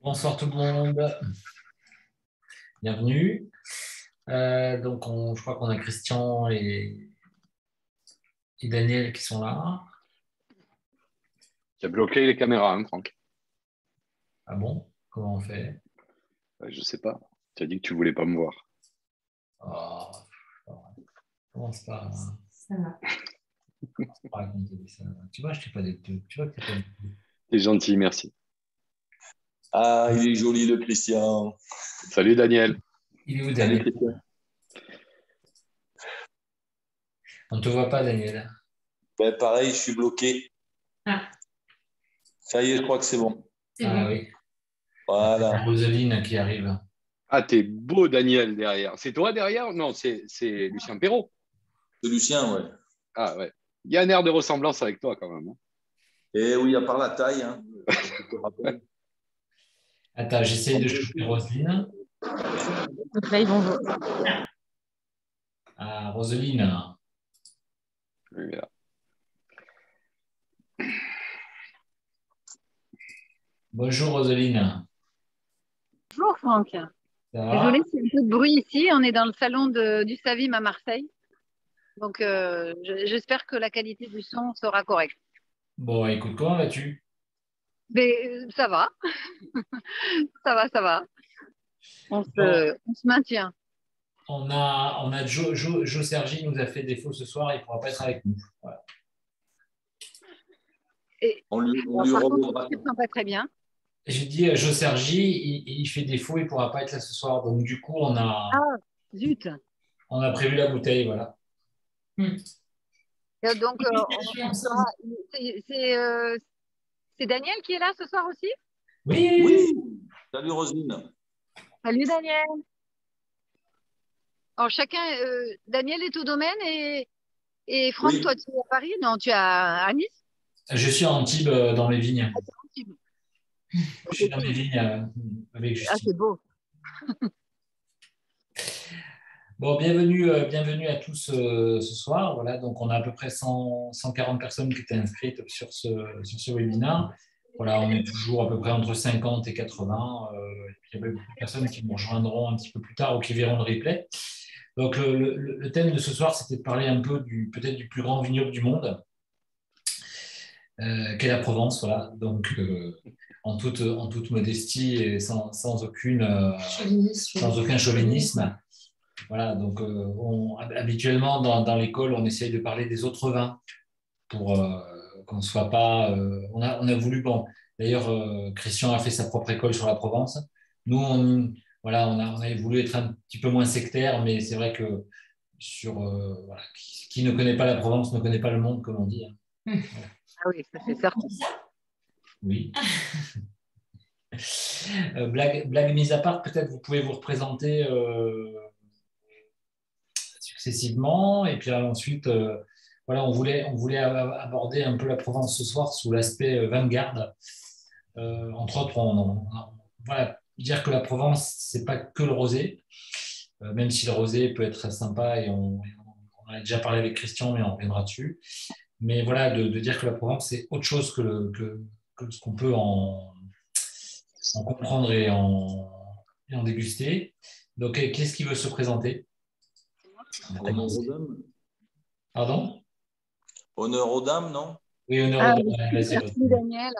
Bonsoir tout le monde, bienvenue. Je crois qu'on a Christian et Daniel qui sont là. Tu as bloqué les caméras, hein, Franck? Ah bon? Comment on fait? Je sais pas. Tu as dit que tu voulais pas me voir. Oh, commence pas, à raconter ça. Tu vois, je t'ai pas des trucs. Tu vois que t'es pas des trucs. T'es gentil, merci. Ah, il est joli le Christian. Salut Daniel. Il est où Salut Daniel? Christian. On ne te voit pas Daniel. Ben, pareil, je suis bloqué. Ah, Ça y est, je crois que c'est bon. ah oui, Voilà. Roseline qui arrive. Ah, t'es beau Daniel derrière. C'est toi derrière? Non, c'est Lucien Perrault. C'est Lucien, ouais. Ah ouais. Il y a un air de ressemblance avec toi quand même, hein. Et oui, à part la taille, hein. Je te rappelle. Attends, j'essaye de choper Roseline. Oui, bonjour. Ah, Roseline. Voilà. Bonjour Roseline. Bonjour Franck. Ça va? Désolée s'il y a un peu de bruit ici. On est dans le salon du Savim à Marseille. Donc j'espère que la qualité du son sera correcte. Bon, écoute, comment vas-tu? Mais ça va, ça va. Bon, On se maintient. on a Joe Sergi nous a fait défaut ce soir, il ne pourra pas être avec nous. Voilà. Et, On lui par contre, redonnera. je ne sens pas très bien. J'ai dit Joe Sergi, il fait défaut, il ne pourra pas être là ce soir. Donc du coup, Ah, zut. on a prévu la bouteille, voilà. Donc on sera. C'est c'est, euh, c'est Daniel qui est là ce soir aussi? Oui, Oui. Salut Roselyne. Salut Daniel. Alors chacun, Daniel est au domaine et Franck, Oui. toi tu es à Paris? Non, tu es à Nice? je suis à Antibes dans les vignes. Antibes. Je suis dans les vignes avec Ah, Justine. c'est beau. Bon, bienvenue à tous ce soir. Voilà, donc on a à peu près 140 personnes qui étaient inscrites sur ce webinaire. Voilà, on est toujours à peu près entre 50 et 80. Et puis il y a beaucoup de personnes qui nous rejoindront un petit peu plus tard ou qui verront le replay. Donc le thème de ce soir, c'était de parler un peu peut-être du plus grand vignoble du monde, qu'est la Provence. Voilà, donc en toute modestie et sans aucun chauvinisme. Voilà, donc habituellement dans l'école, on essaye de parler des autres vins pour qu'on ne soit pas. On a voulu, bon, d'ailleurs, Christian a fait sa propre école sur la Provence. Nous, voilà, on a voulu être un petit peu moins sectaire, mais c'est vrai que voilà, qui ne connaît pas la Provence ne connaît pas le monde, comme on dit, hein. Voilà. Ah oui, ça c'est certain. Oui. Blague mise à part, peut-être vous pouvez vous représenter successivement. Et puis ensuite, voilà, on voulait aborder un peu la Provence ce soir sous l'aspect vanguard. Entre autres, voilà, dire que la Provence, c'est pas que le rosé, même si le rosé peut être sympa et on a déjà parlé avec Christian, mais on reviendra dessus. Mais voilà, de dire que la Provence, c'est autre chose que ce qu'on peut en comprendre et en déguster. Donc, qu'est-ce qui veut se présenter? On va Honneur commencer. aux dames. Pardon? Honneur aux dames, non? Oui, honneur Ah, aux dames. Vas-y, merci Roselyne. Daniel.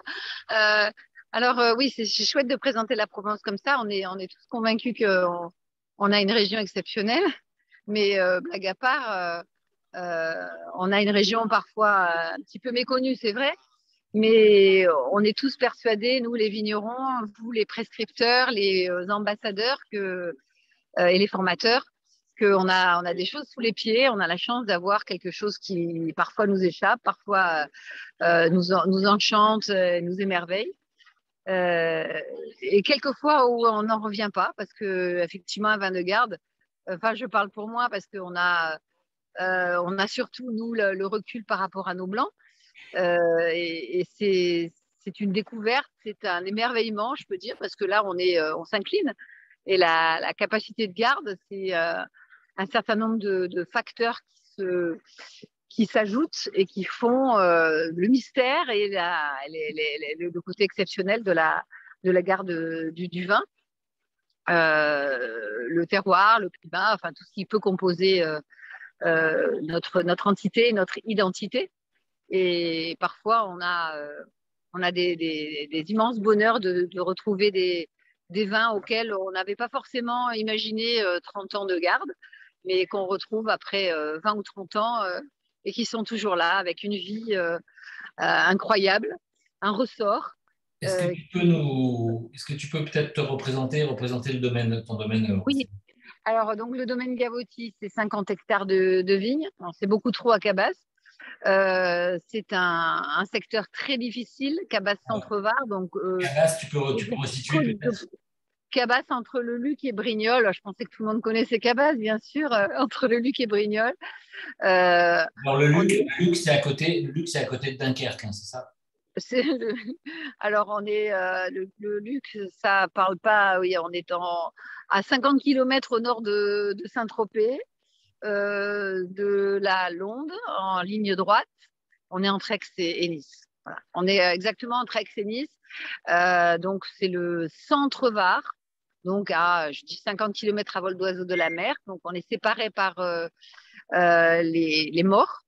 Alors oui, c'est chouette de présenter la Provence comme ça. On est tous convaincus qu'on a une région exceptionnelle, mais blague à part, on a une région parfois un petit peu méconnue, c'est vrai, mais on est tous persuadés, nous les vignerons, vous les prescripteurs, les ambassadeurs et les formateurs, on a des choses sous les pieds, on a la chance d'avoir quelque chose qui parfois nous échappe, parfois nous enchante, nous émerveille. Et quelquefois où on n'en revient pas, parce que effectivement, un vin de garde, enfin, je parle pour moi parce qu'on a surtout, nous, le recul par rapport à nos blancs. Et c'est une découverte, c'est un émerveillement, je peux dire, parce que là, on s'incline. Et la capacité de garde, c'est un certain nombre de facteurs qui s'ajoutent et qui font le mystère et le côté exceptionnel de la garde du vin. Le terroir, le climat, enfin tout ce qui peut composer notre entité, notre identité. Et parfois, on a des immenses bonheurs de retrouver des vins auxquels on n'avait pas forcément imaginé 30 ans de garde, mais qu'on retrouve après 20 ou 30 ans et qui sont toujours là avec une vie incroyable, un ressort. Est-ce que tu peux peut-être te représenter ton domaine Oui, alors donc le domaine Gavotti, c'est 50 hectares de vignes. C'est beaucoup trop à Cabas. C'est un secteur très difficile, Cabas-Centre-Var. Donc, Cabas, tu peux resituer peut-être? Cabas entre le Luc et Brignoles. Je pensais que tout le monde connaissait Cabas, bien sûr, entre le Luc et Brignoles. Alors, le Luc, c'est à côté de Dunkerque, hein, c'est ça? Alors, on est le Luc, ça parle pas. Oui, on est à 50 km au nord de Saint-Tropez, de la Londe, en ligne droite. On est entre Aix et Nice. Voilà. On est exactement entre Aix et Nice. Donc, c'est le centre Var. Donc, je dis 50 km à vol d'oiseau de la mer. Donc, on est séparés par les morts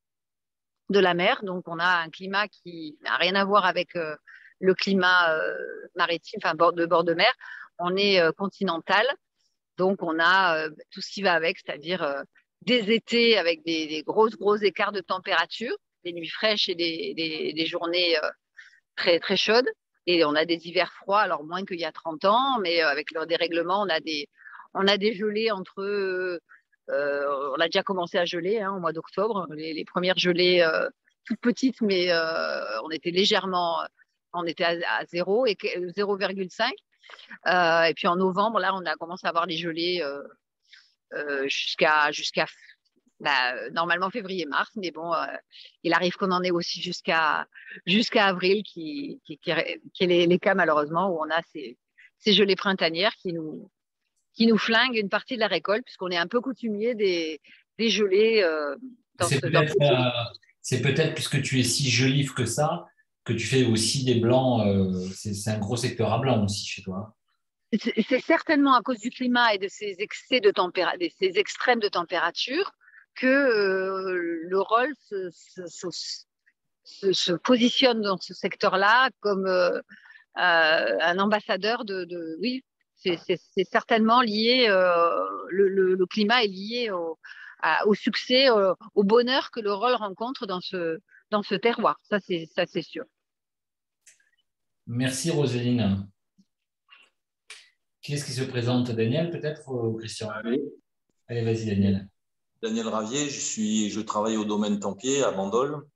de la mer. Donc, on a un climat qui n'a rien à voir avec le climat maritime, enfin, bord de mer. On est continental. Donc, on a tout ce qui va avec, c'est-à-dire des étés avec des gros écarts de température, des nuits fraîches et des journées très, très chaudes. Et on a des hivers froids, alors moins qu'il y a 30 ans, mais avec leur dérèglement, on a des gelées on a déjà commencé à geler au mois d'octobre, les premières gelées toutes petites, mais on était à 0 et 0,5. Et puis en novembre, là, on a commencé à avoir les gelées jusqu'à normalement février-mars, mais bon, il arrive qu'on en ait aussi jusqu'à avril, qui est les cas malheureusement où on a ces gelées printanières qui nous flinguent une partie de la récolte, puisqu'on est un peu coutumier des gelées dans ce c'est peut-être puisque tu es si gelif que ça, que tu fais aussi des blancs. C'est un gros secteur à blanc aussi chez toi. C'est certainement à cause du climat et de ces excès de ces extrêmes de température que le rôle se positionne dans ce secteur-là comme un ambassadeur oui, c'est certainement lié, le climat est lié au succès, au bonheur que le rôle rencontre dans ce terroir. Ça, c'est sûr. Merci Roseline. Qui est-ce qui se présente? Daniel peut-être ou Christian? Allez, vas-y Daniel. Daniel Ravier, je travaille au domaine Tempier à Bandol.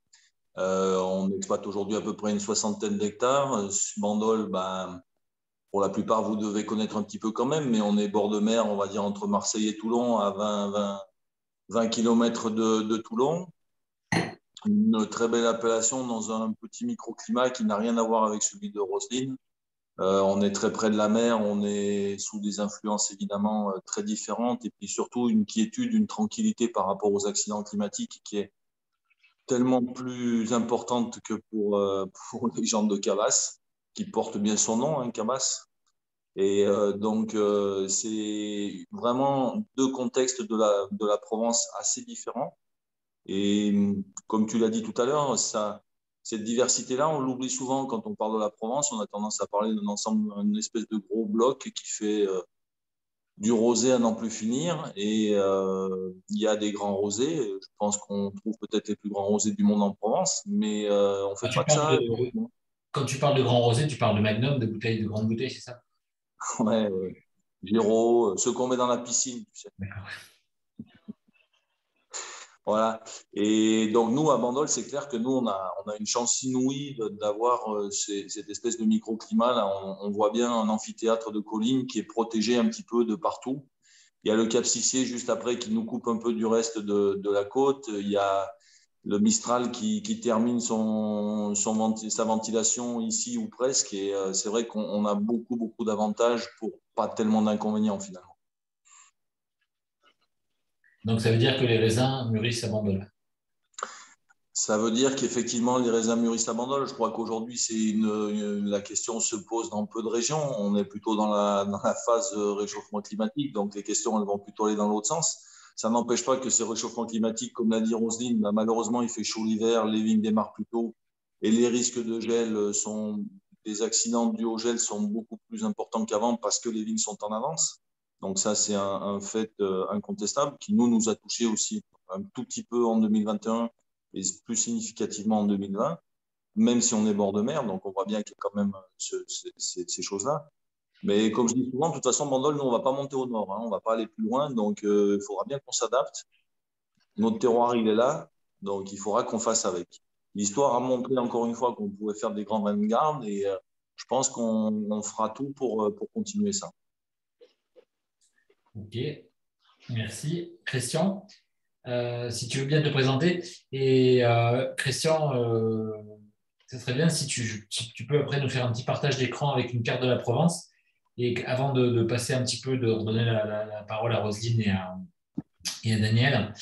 On exploite aujourd'hui à peu près une 60aine d'hectares. Bandol, pour la plupart, vous devez connaître un petit peu quand même, mais on est bord de mer, on va dire entre Marseille et Toulon, à 20 km de Toulon. Une très belle appellation dans un petit microclimat qui n'a rien à voir avec celui de Roselyne. On est très près de la mer, on est sous des influences évidemment très différentes et puis surtout une quiétude, une tranquillité par rapport aux accidents climatiques qui est tellement plus importante que pour les gens de Cabas, qui portent bien son nom, hein, Cabas. Et donc, c'est vraiment deux contextes de la Provence assez différents. Et comme tu l'as dit tout à l'heure, cette diversité-là, on l'oublie souvent quand on parle de la Provence. On a tendance à parler d'un ensemble, une espèce de gros bloc qui fait du rosé à n'en plus finir. Et il y a des grands rosés. Je pense qu'on trouve peut-être les plus grands rosés du monde en Provence, mais on ne fait pas de ça. Quand tu parles de grands rosés, tu parles de Magnum, de grandes bouteilles, c'est ça? Ouais, Géraud, ceux qu'on met dans la piscine, tu sais. D'accord. Voilà. Et donc, nous, à Bandol, c'est clair que nous, on a une chance inouïe d'avoir cette espèce de microclimat. Là, on voit bien un amphithéâtre de collines qui est protégé un petit peu de partout. Il y a le Cap Sissier juste après qui nous coupe un peu du reste de la côte. Il y a le Mistral qui termine sa ventilation ici ou presque. Et c'est vrai qu'on a beaucoup d'avantages pour pas tellement d'inconvénients finalement. Donc, ça veut dire que les raisins mûrissent à Bandol. Ça veut dire qu'effectivement, les raisins mûrissent à Bandol. Je crois qu'aujourd'hui, la question se pose dans peu de régions. On est plutôt dans la phase de réchauffement climatique, donc les questions elles vont plutôt aller dans l'autre sens. Ça n'empêche pas que ces réchauffements climatiques, comme l'a dit Roselyne, bah, malheureusement, il fait chaud l'hiver, les vignes démarrent plus tôt et les risques de gel des accidents dus au gel sont beaucoup plus importants qu'avant parce que les vignes sont en avance. Donc ça, c'est un fait incontestable qui nous a touchés aussi un tout petit peu en 2021 et plus significativement en 2020, même si on est bord de mer. Donc on voit bien qu'il y a quand même ces choses-là. Mais comme je dis souvent, de toute façon, Bandol, nous, on ne va pas monter au nord, hein, on ne va pas aller plus loin. Donc il faudra bien qu'on s'adapte. Notre terroir, il est là, donc il faudra qu'on fasse avec. L'histoire a montré encore une fois qu'on pouvait faire des grands vins de garde et je pense qu'on fera tout pour continuer ça. Ok, merci. Christian, si tu veux bien te présenter. Et Christian, ce serait bien si tu peux après nous faire un petit partage d'écran avec une carte de la Provence. Et avant de passer un petit peu, de redonner la parole à Roselyne et à Daniel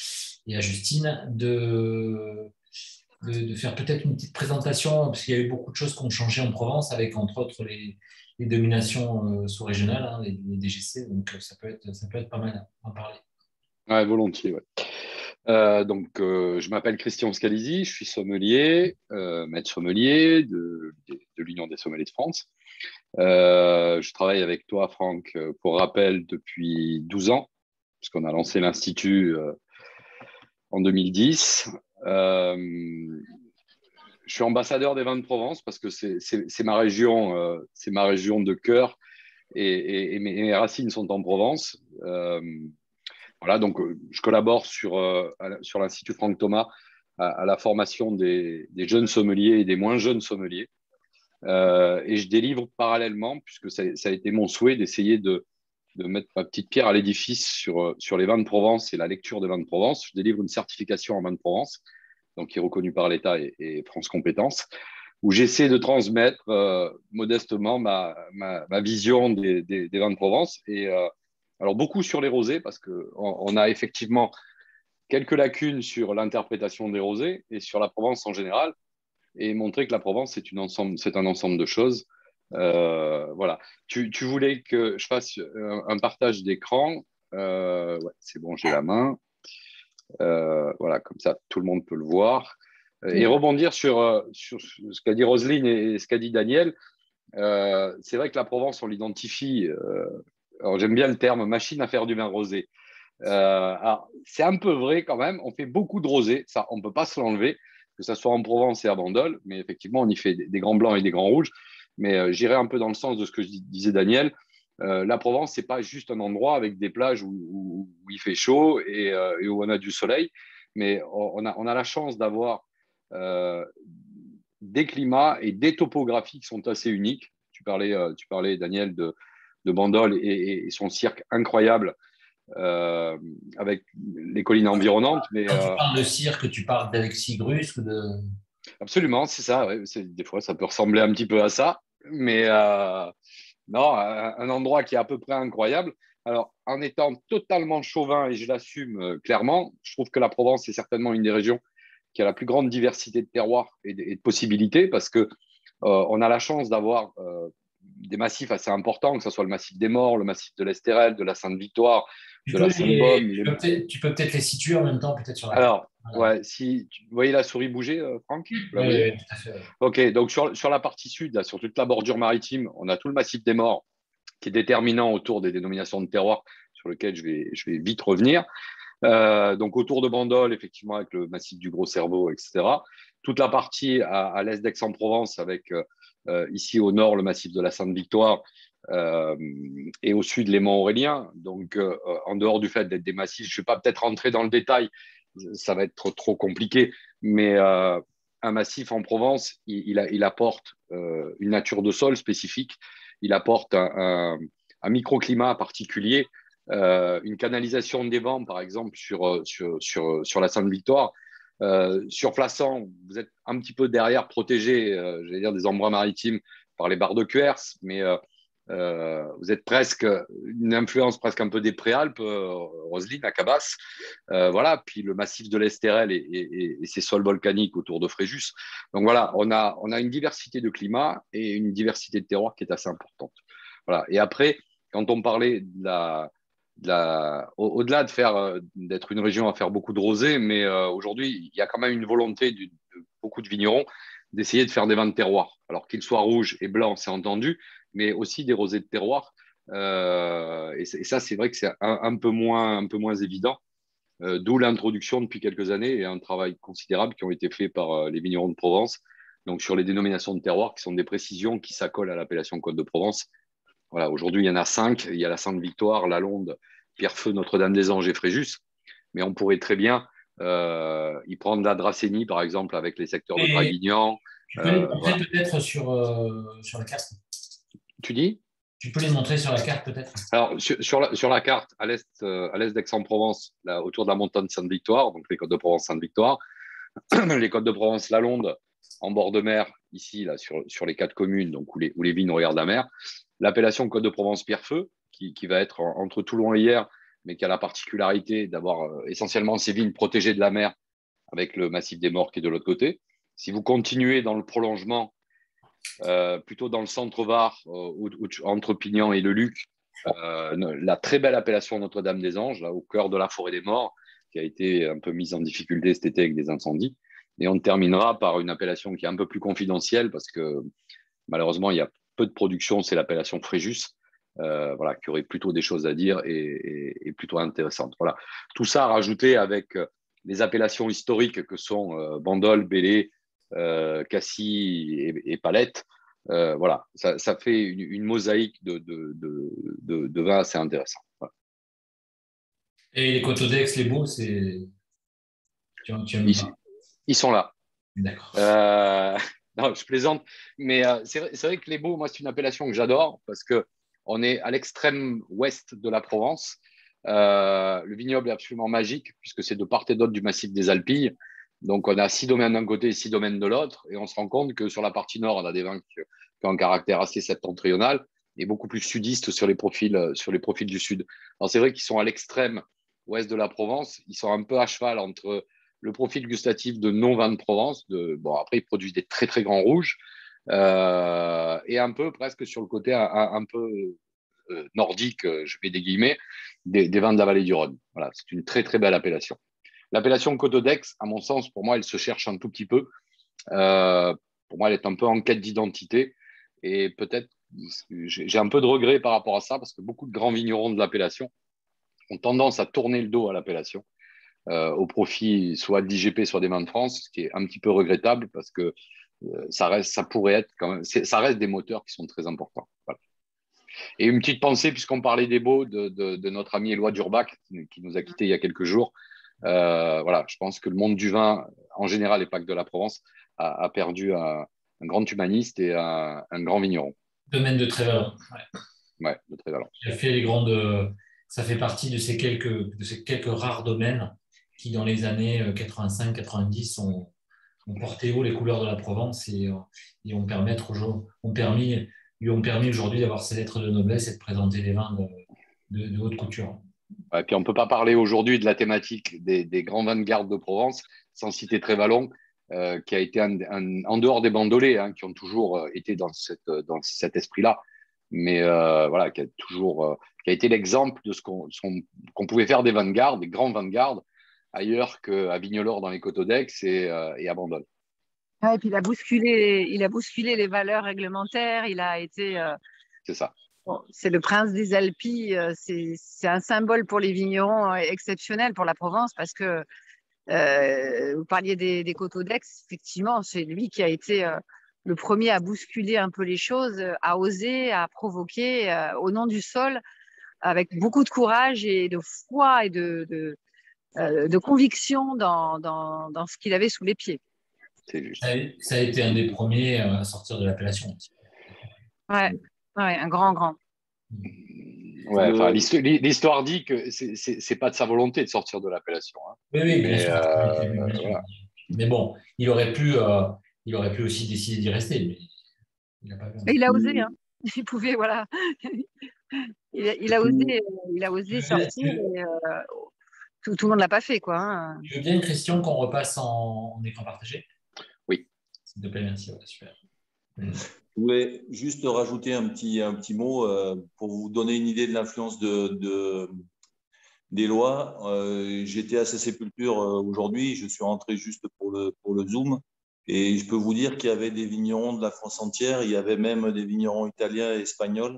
et à Justine, de faire peut-être une petite présentation, parce qu'il y a eu beaucoup de choses qui ont changé en Provence, avec entre autres les dominations sous-régionales, hein, les DGC. Donc ça peut être pas mal à en parler. Ouais, volontiers. Ouais. Je m'appelle Christian Scalisi, je suis sommelier, maître sommelier de l'Union des sommeliers de France. Je travaille avec toi, Franck, pour rappel, depuis 12 ans, puisqu'on a lancé l'Institut en 2010. Je suis ambassadeur des vins de Provence parce que c'est ma région de cœur et mes racines sont en Provence. Voilà, donc je collabore sur l'Institut Franck Thomas à la formation des jeunes sommeliers et des moins jeunes sommeliers. Et je délivre parallèlement, puisque ça a été mon souhait d'essayer de mettre ma petite pierre à l'édifice sur les vins de Provence et la lecture des vins de Provence. Je délivre une certification en vins de Provence, donc qui est reconnue par l'État et France Compétences, où j'essaie de transmettre modestement ma vision des vins de Provence. Et alors, beaucoup sur les rosés, parce qu'on a effectivement quelques lacunes sur l'interprétation des rosés et sur la Provence en général, et montrer que la Provence, c'est un ensemble de choses. Voilà. Tu voulais que je fasse un partage d'écran. Ouais, c'est bon, j'ai la main. Voilà, comme ça, tout le monde peut le voir. Et rebondir sur ce qu'a dit Roselyne et ce qu'a dit Daniel. C'est vrai que la Provence, on l'identifie. Alors, j'aime bien le terme machine à faire du vin rosé. Alors, c'est un peu vrai quand même. On fait beaucoup de rosé. Ça, on ne peut pas se l'enlever, que ce soit en Provence et à Bandol. Mais effectivement, on y fait des grands blancs et des grands rouges. Mais j'irai un peu dans le sens de ce que disait Daniel. La Provence, c'est pas juste un endroit avec des plages où il fait chaud et où on a du soleil. Mais on a la chance d'avoir des climats et des topographies qui sont assez uniques. Tu parlais Daniel, de Bandol et son cirque incroyable avec les collines environnantes. Mais, Quand tu parles de cirque, tu parles d'Alexis Grusque, absolument, c'est ça. Ouais. Des fois, ça peut ressembler un petit peu à ça. Mais non, un endroit qui est à peu près incroyable. Alors, en étant totalement chauvin, et je l'assume clairement, je trouve que la Provence est certainement une des régions qui a la plus grande diversité de terroirs et de possibilités, parce que on a la chance d'avoir des massifs assez importants, que ce soit le massif des Maures, le massif de l'Estérel, de la Sainte-Victoire, de la Sainte-Baume. Tu peux peut-être les situer en même temps, peut-être sur la carte. Alors, ouais, si vous voyez la souris bouger, Franck, vous la voyez? Oui, tout à fait. Ouais. Ok, donc sur la partie sud, là, sur toute la bordure maritime, on a tout le massif des Maures qui est déterminant autour des dénominations de terroir sur lequel je vais vite revenir. Donc autour de Bandol, effectivement, avec le massif du Gros Cerveau, etc. Toute la partie à l'est d'Aix-en-Provence, avec ici au nord le massif de la Sainte-Victoire et au sud les Monts Auréliens. Donc en dehors du fait d'être des massifs, je ne vais pas peut-être rentrer dans le détail, ça va être trop compliqué, mais un massif en Provence, il apporte une nature de sol spécifique, il apporte un microclimat particulier. Une canalisation des vents, par exemple, sur la Sainte-Victoire. Sur Flassan, vous êtes un petit peu derrière, protégé, j'allais dire, des embruns maritimes par les barres de Cuers, mais Vous êtes presque une influence presque un peu des Préalpes, Roselyne, à Cabas. Voilà, puis le massif de l'Estérel et ses sols volcaniques autour de Fréjus. Donc voilà, on a une diversité de climat et une diversité de terroirs qui est assez importante. Voilà. Et après, quand on parlait au-delà d'être une région à faire beaucoup de rosé, mais aujourd'hui, il y a quand même une volonté de beaucoup de vignerons d'essayer de faire des vins de terroir. Alors qu'ils soient rouges et blancs, c'est entendu, mais aussi des rosés de terroir. Et ça, c'est vrai que c'est un peu moins évident. D'où l'introduction depuis quelques années et un travail considérable qui ont été faits par les vignerons de Provence. Donc sur les dénominations de terroir, qui sont des précisions qui s'accolent à l'appellation Côte de Provence. Voilà, aujourd'hui, il y en a 5. Il y a la Sainte-Victoire, la Londe, Pierrefeu, Notre-Dame-des-Anges et Fréjus. Mais on pourrait très bien y prendre la Dracénie, par exemple, avec les secteurs de Draguignan. Tu peux les montrer peut-être sur la carte. Tu dis? Tu peux les montrer sur la carte peut-être. Alors, sur la carte, à l'est d'Aix-en-Provence, autour de la montagne Sainte-Victoire, donc les Côtes de Provence Sainte-Victoire, les Côtes de Provence La Londe, en bord de mer, ici, là, sur les 4 communes, donc où les vignes regardent la mer. L'appellation Côte de Provence Pierrefeu, qui va être entre Toulon et Hyères, mais qui a la particularité d'avoir essentiellement ces vignes protégées de la mer, avec le massif des Morques qui est de l'autre côté. Si vous continuez dans le prolongement, plutôt dans le centre Var, entre Pignan et le Luc, la très belle appellation Notre-Dame-des-Anges, là, au cœur de la forêt des Morts, qui a été un peu mise en difficulté cet été avec des incendies. Et on terminera par une appellation qui est un peu plus confidentielle parce que malheureusement, il y a peu de production, c'est l'appellation Fréjus, voilà, qui aurait plutôt des choses à dire et plutôt intéressantes. Voilà. Tout ça rajouté avec les appellations historiques que sont Bandol, Belley, Cassis et Palette. Voilà, ça fait une mosaïque de vins assez intéressant. Voilà. Et les Côtes d'Aix, les beaux, c'est. Ils sont là. D'accord. Non, je plaisante, mais c'est vrai que les Beaux, moi, c'est une appellation que j'adore parce qu'on est à l'extrême ouest de la Provence. Le vignoble est absolument magique puisque c'est de part et d'autre du massif des Alpilles. Donc, on a 6 domaines d'un côté et 6 domaines de l'autre. Et on se rend compte que sur la partie nord, on a des vins qui ont un caractère assez septentrional et beaucoup plus sudiste sur les profils du sud. Alors, c'est vrai qu'ils sont à l'extrême ouest de la Provence. Ils sont un peu à cheval entre le profil gustatif de non-vin de Provence. Bon, après, ils produisent des très, très grands rouges et un peu presque sur le côté un peu nordique, je mets des guillemets, des vins de la vallée du Rhône. Voilà, c'est une très, très belle appellation. L'appellation Côte d'Aix, à mon sens, pour moi, elle se cherche un tout petit peu. Pour moi, elle est un peu en quête d'identité et peut-être j'ai un peu de regret par rapport à ça parce que beaucoup de grands vignerons de l'appellation ont tendance à tourner le dos à l'appellation. Au profit soit de l'IGP, soit des vins de France, ce qui est un petit peu regrettable parce que ça pourrait être quand même, ça reste des moteurs qui sont très importants. Voilà. Et une petite pensée, puisqu'on parlait des Beaux, de notre ami Éloi Durbach, qui nous a quittés il y a quelques jours. Voilà, je pense que le monde du vin, en général, et pas que de la Provence, a perdu un grand humaniste et un grand vigneron. Domaine de Trévalon. Ouais, de Trévalon. Il a fait les grandes. Ça fait partie de ces quelques rares domaines qui, dans les années 85-90, ont porté haut les couleurs de la Provence et lui ont permis aujourd'hui d'avoir ses lettres de noblesse et de présenter des vins de haute couture. Ouais, puis on ne peut pas parler aujourd'hui de la thématique des grands vins de garde de Provence sans citer Trévalon, qui a été en dehors des bandolets, hein, qui ont toujours été dans cet esprit-là, mais voilà, qui a été l'exemple de ce qu'on pouvait faire des vins de garde, des grands vins de garde, ailleurs qu'à Vignolor dans les Côtes d'Aix et à Bandol. Ouais, et puis il a bousculé les valeurs réglementaires. Il a été. C'est ça. Bon, c'est le prince des Alpilles. C'est un symbole pour les vignerons exceptionnel pour la Provence parce que vous parliez des Côtes d'Aix. Effectivement, c'est lui qui a été le premier à bousculer un peu les choses, à oser, à provoquer au nom du sol, avec beaucoup de courage et de foi et de conviction dans ce qu'il avait sous les pieds. Ça a été un des premiers à sortir de l'appellation. Ouais, un grand. Ouais, enfin, l'histoire dit que c'est pas de sa volonté de sortir de l'appellation. Hein. Oui, bien sûr. Voilà. Mais bon, il aurait pu aussi décider d'y rester. Mais il n'a pas osé. Hein. il pouvait, voilà. Il a osé sortir et tout le monde ne l'a pas fait, quoi. Hein. Tu veux bien, Christian, qu'on repasse en écran partagé? Oui. S'il te plaît, merci. Ouais, super. Je voulais juste rajouter un petit mot pour vous donner une idée de l'influence des lois. J'étais à sa sépulture aujourd'hui, je suis rentré juste pour le Zoom. Et je peux vous dire qu'il y avait des vignerons de la France entière, il y avait même des vignerons italiens et espagnols.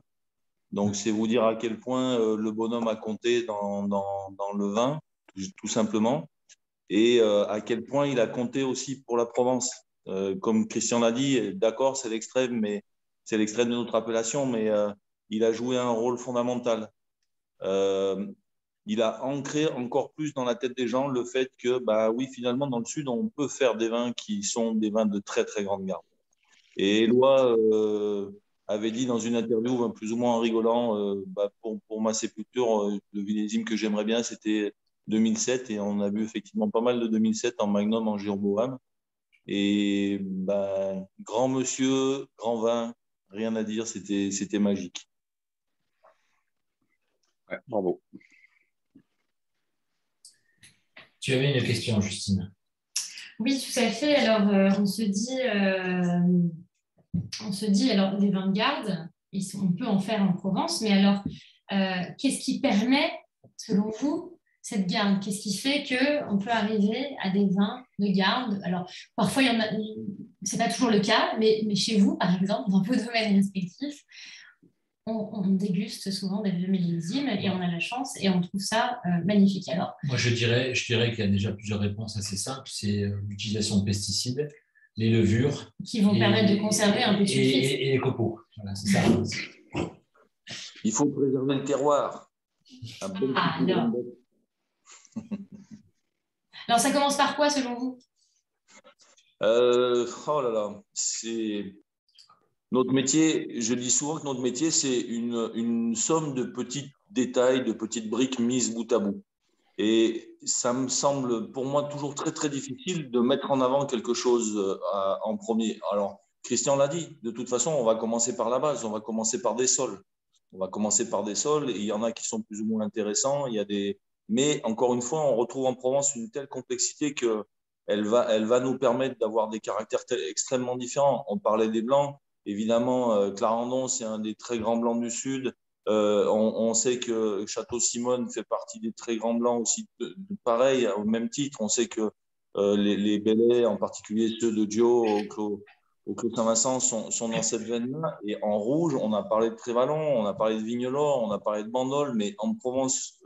Donc, c'est vous dire à quel point le bonhomme a compté dans le vin, tout simplement, et à quel point il a compté aussi pour la Provence. Comme Christian l'a dit, d'accord, c'est l'extrême, mais c'est l'extrême de notre appellation, mais il a joué un rôle fondamental. Il a ancré encore plus dans la tête des gens le fait que, bah oui, finalement, dans le Sud, on peut faire des vins qui sont des vins de très, très grande garde. Et Éloi avait dit dans une interview, plus ou moins en rigolant, pour ma sépulture, le millésime que j'aimerais bien, c'était 2007. Et on a bu effectivement pas mal de 2007 en Magnum, en Gironde. Et grand monsieur, grand vin, rien à dire, c'était magique. Ouais, bravo. Tu avais une question, Justine. Oui, tout à fait. Alors, on se dit, alors, des vins de garde, on peut en faire en Provence, mais alors, qu'est-ce qui permet, selon vous, cette garde? Qu'est-ce qui fait qu'on peut arriver à des vins de garde? Alors, parfois, il y en a, c'est pas toujours le cas, mais chez vous, par exemple, dans vos domaines respectifs, on déguste souvent des vieux millésimes et on a la chance et on trouve ça magnifique. Alors, moi, je dirais qu'il y a déjà plusieurs réponses assez simples. C'est l'utilisation de pesticides, les levures. Qui vont permettre de conserver un peu de sulfite. Et les copeaux. Voilà, c'est ça. Il faut préserver le terroir. Alors, ça commence par quoi, selon vous? Oh là là, c'est notre métier. Je dis souvent que notre métier, c'est une somme de petits détails, de petites briques mises bout à bout. Et ça me semble, pour moi, toujours très, très difficile de mettre en avant quelque chose en premier. Alors, Christian l'a dit, de toute façon, on va commencer par la base, on va commencer par des sols. On va commencer par des sols, et il y en a qui sont plus ou moins intéressants. Mais encore une fois, on retrouve en Provence une telle complexité qu'elle va nous permettre d'avoir des caractères extrêmement différents. On parlait des blancs. Évidemment, Clarendon, c'est un des très grands blancs du Sud. On sait que Château-Simone fait partie des très grands blancs aussi, pareil, au même titre. On sait que les Bellets, en particulier ceux de Dio au Clos Saint-Vincent, sont dans cette veine-là. Et en rouge, on a parlé de Prévalon, on a parlé de Vignelois, on a parlé de Bandol, mais en Provence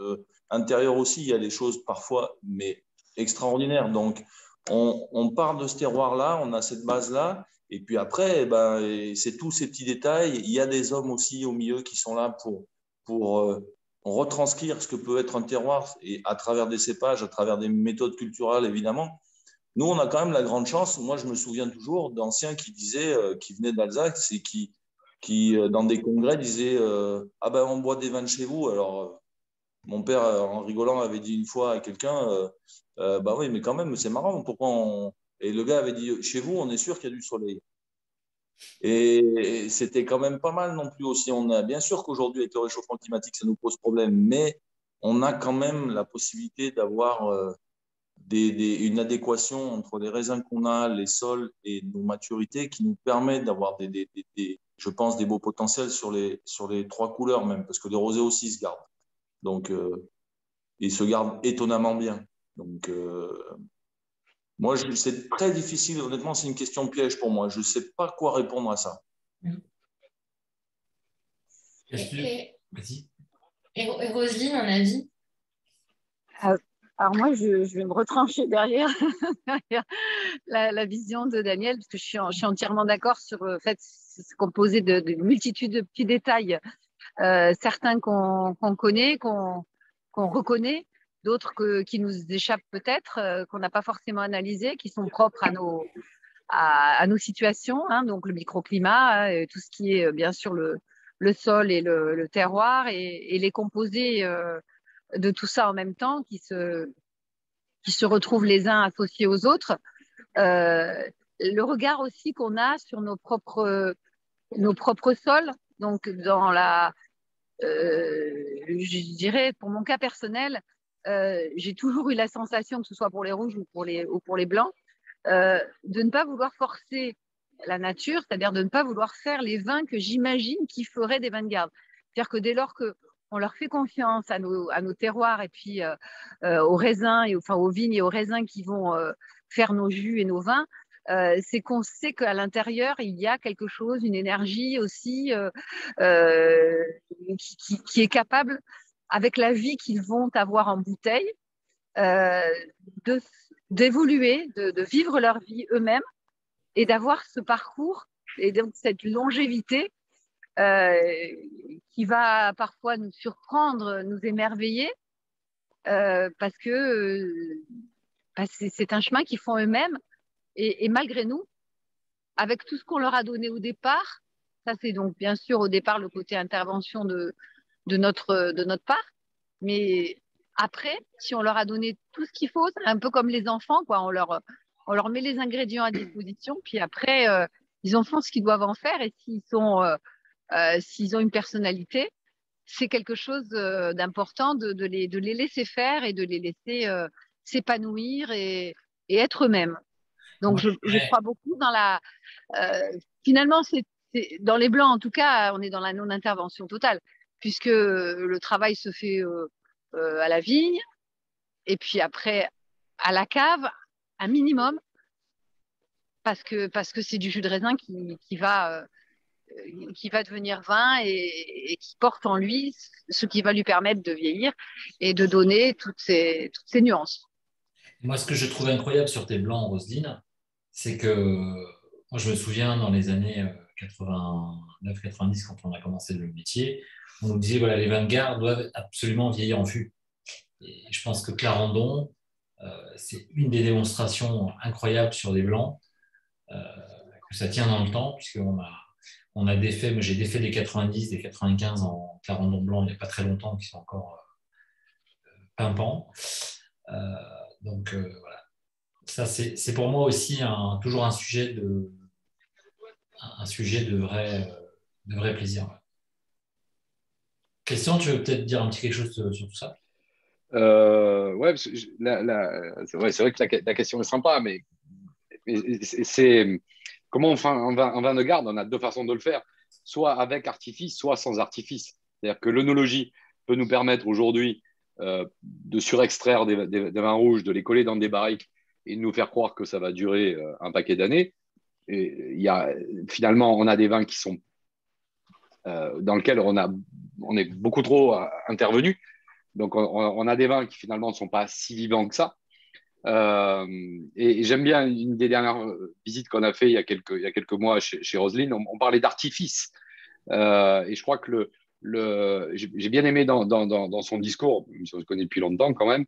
intérieure aussi, il y a des choses parfois mais extraordinaires. Donc, on part de ce terroir-là, on a cette base-là. Et puis après, c'est tous ces petits détails. Il y a des hommes aussi au milieu qui sont là pour retranscrire ce que peut être un terroir et à travers des cépages, à travers des méthodes culturelles, évidemment. Nous, on a quand même la grande chance. Moi, je me souviens toujours d'anciens qui disaient, qui venaient d'Alsace et qui dans des congrès, disaient on boit des vins de chez vous. Alors, mon père, en rigolant, avait dit une fois à quelqu'un oui, mais quand même, c'est marrant. Pourquoi Et le gars avait dit chez vous, on est sûr qu'il y a du soleil. Et c'était quand même pas mal non plus aussi. On a bien sûr qu'aujourd'hui, avec le réchauffement climatique, ça nous pose problème, mais on a quand même la possibilité d'avoir une adéquation entre les raisins qu'on a, les sols et nos maturités qui nous permettent d'avoir je pense, des beaux potentiels sur les trois couleurs même, parce que les rosés aussi se gardent. Donc, ils se gardent étonnamment bien. Donc, moi, c'est très difficile. Honnêtement, c'est une question piège pour moi. Je ne sais pas quoi répondre à ça. Et Roselyne, un avis? Alors moi, je vais me retrancher derrière la vision de Daniel, parce que je suis entièrement d'accord sur le fait que c'est composé de multitudes de petits détails, certains qu'on connaît, qu'on reconnaît, d'autres qui nous échappent peut-être, qu'on n'a pas forcément analysés, qui sont propres à nos situations, hein, donc le microclimat, et tout ce qui est bien sûr le sol et le terroir, et les composés de tout ça en même temps qui se retrouvent les uns associés aux autres. Le regard aussi qu'on a sur nos propres sols, Donc, je dirais, pour mon cas personnel, j'ai toujours eu la sensation, que ce soit pour les rouges ou pour les blancs, de ne pas vouloir forcer la nature, c'est-à-dire de ne pas vouloir faire les vins que j'imagine qui feraient des vins de garde. C'est-à-dire que dès lors qu'on leur fait confiance à nos terroirs et puis aux raisins, aux vignes et aux raisins qui vont faire nos jus et nos vins, c'est qu'on sait qu'à l'intérieur, il y a quelque chose, une énergie aussi qui est capable, avec la vie qu'ils vont avoir en bouteille, d'évoluer, de vivre leur vie eux-mêmes et d'avoir ce parcours et donc cette longévité qui va parfois nous surprendre, nous émerveiller, parce que c'est un chemin qu'ils font eux-mêmes et malgré nous, avec tout ce qu'on leur a donné au départ, ça c'est donc bien sûr au départ le côté intervention de notre part, mais après, si on leur a donné tout ce qu'il faut, c'est un peu comme les enfants, quoi. On leur met les ingrédients à disposition, puis après, ils en font ce qu'ils doivent en faire. Et s'ils ont une personnalité, c'est quelque chose d'important de les laisser faire et de les laisser s'épanouir et être eux-mêmes. Donc, je crois beaucoup dans finalement, c'est dans les blancs, en tout cas, on est dans la non-intervention totale, puisque le travail se fait à la vigne, et puis après à la cave, un minimum, parce que c'est du jus de raisin qui va devenir vin et qui porte en lui ce qui va lui permettre de vieillir et de donner toutes ces nuances. Moi, ce que je trouve incroyable sur tes blancs, Roselyne, c'est que moi, je me souviens dans les années 89-90, quand on a commencé le métier, on nous disait voilà, les vins de garde doivent absolument vieillir en fût. Et je pense que Clarendon, c'est une des démonstrations incroyables sur des blancs, que ça tient dans le temps, puisqu'on a défait, j'ai défait des 90, des 95 en Clarendon blanc il n'y a pas très longtemps, qui sont encore pimpants. Donc voilà. Ça, c'est pour moi aussi toujours un sujet de vrai plaisir. Christian, tu veux peut-être dire un petit quelque chose sur tout ça? Ouais, c'est vrai que la question est sympa, mais c'est comment on fait un vin de garde. On a deux façons de le faire, soit avec artifice, soit sans artifice. C'est-à-dire que l'œnologie peut nous permettre aujourd'hui de surextraire des vins rouges, de les coller dans des barriques et de nous faire croire que ça va durer un paquet d'années. Et finalement, on a des vins qui sont dans lesquels on est beaucoup trop intervenu. Donc, on a des vins qui finalement ne sont pas si vivants que ça. Et j'aime bien une des dernières visites qu'on a fait il y a quelques mois chez Roselyne. On parlait d'artifice. Et je crois que j'ai bien aimé dans son discours, même si on se connaît depuis longtemps quand même,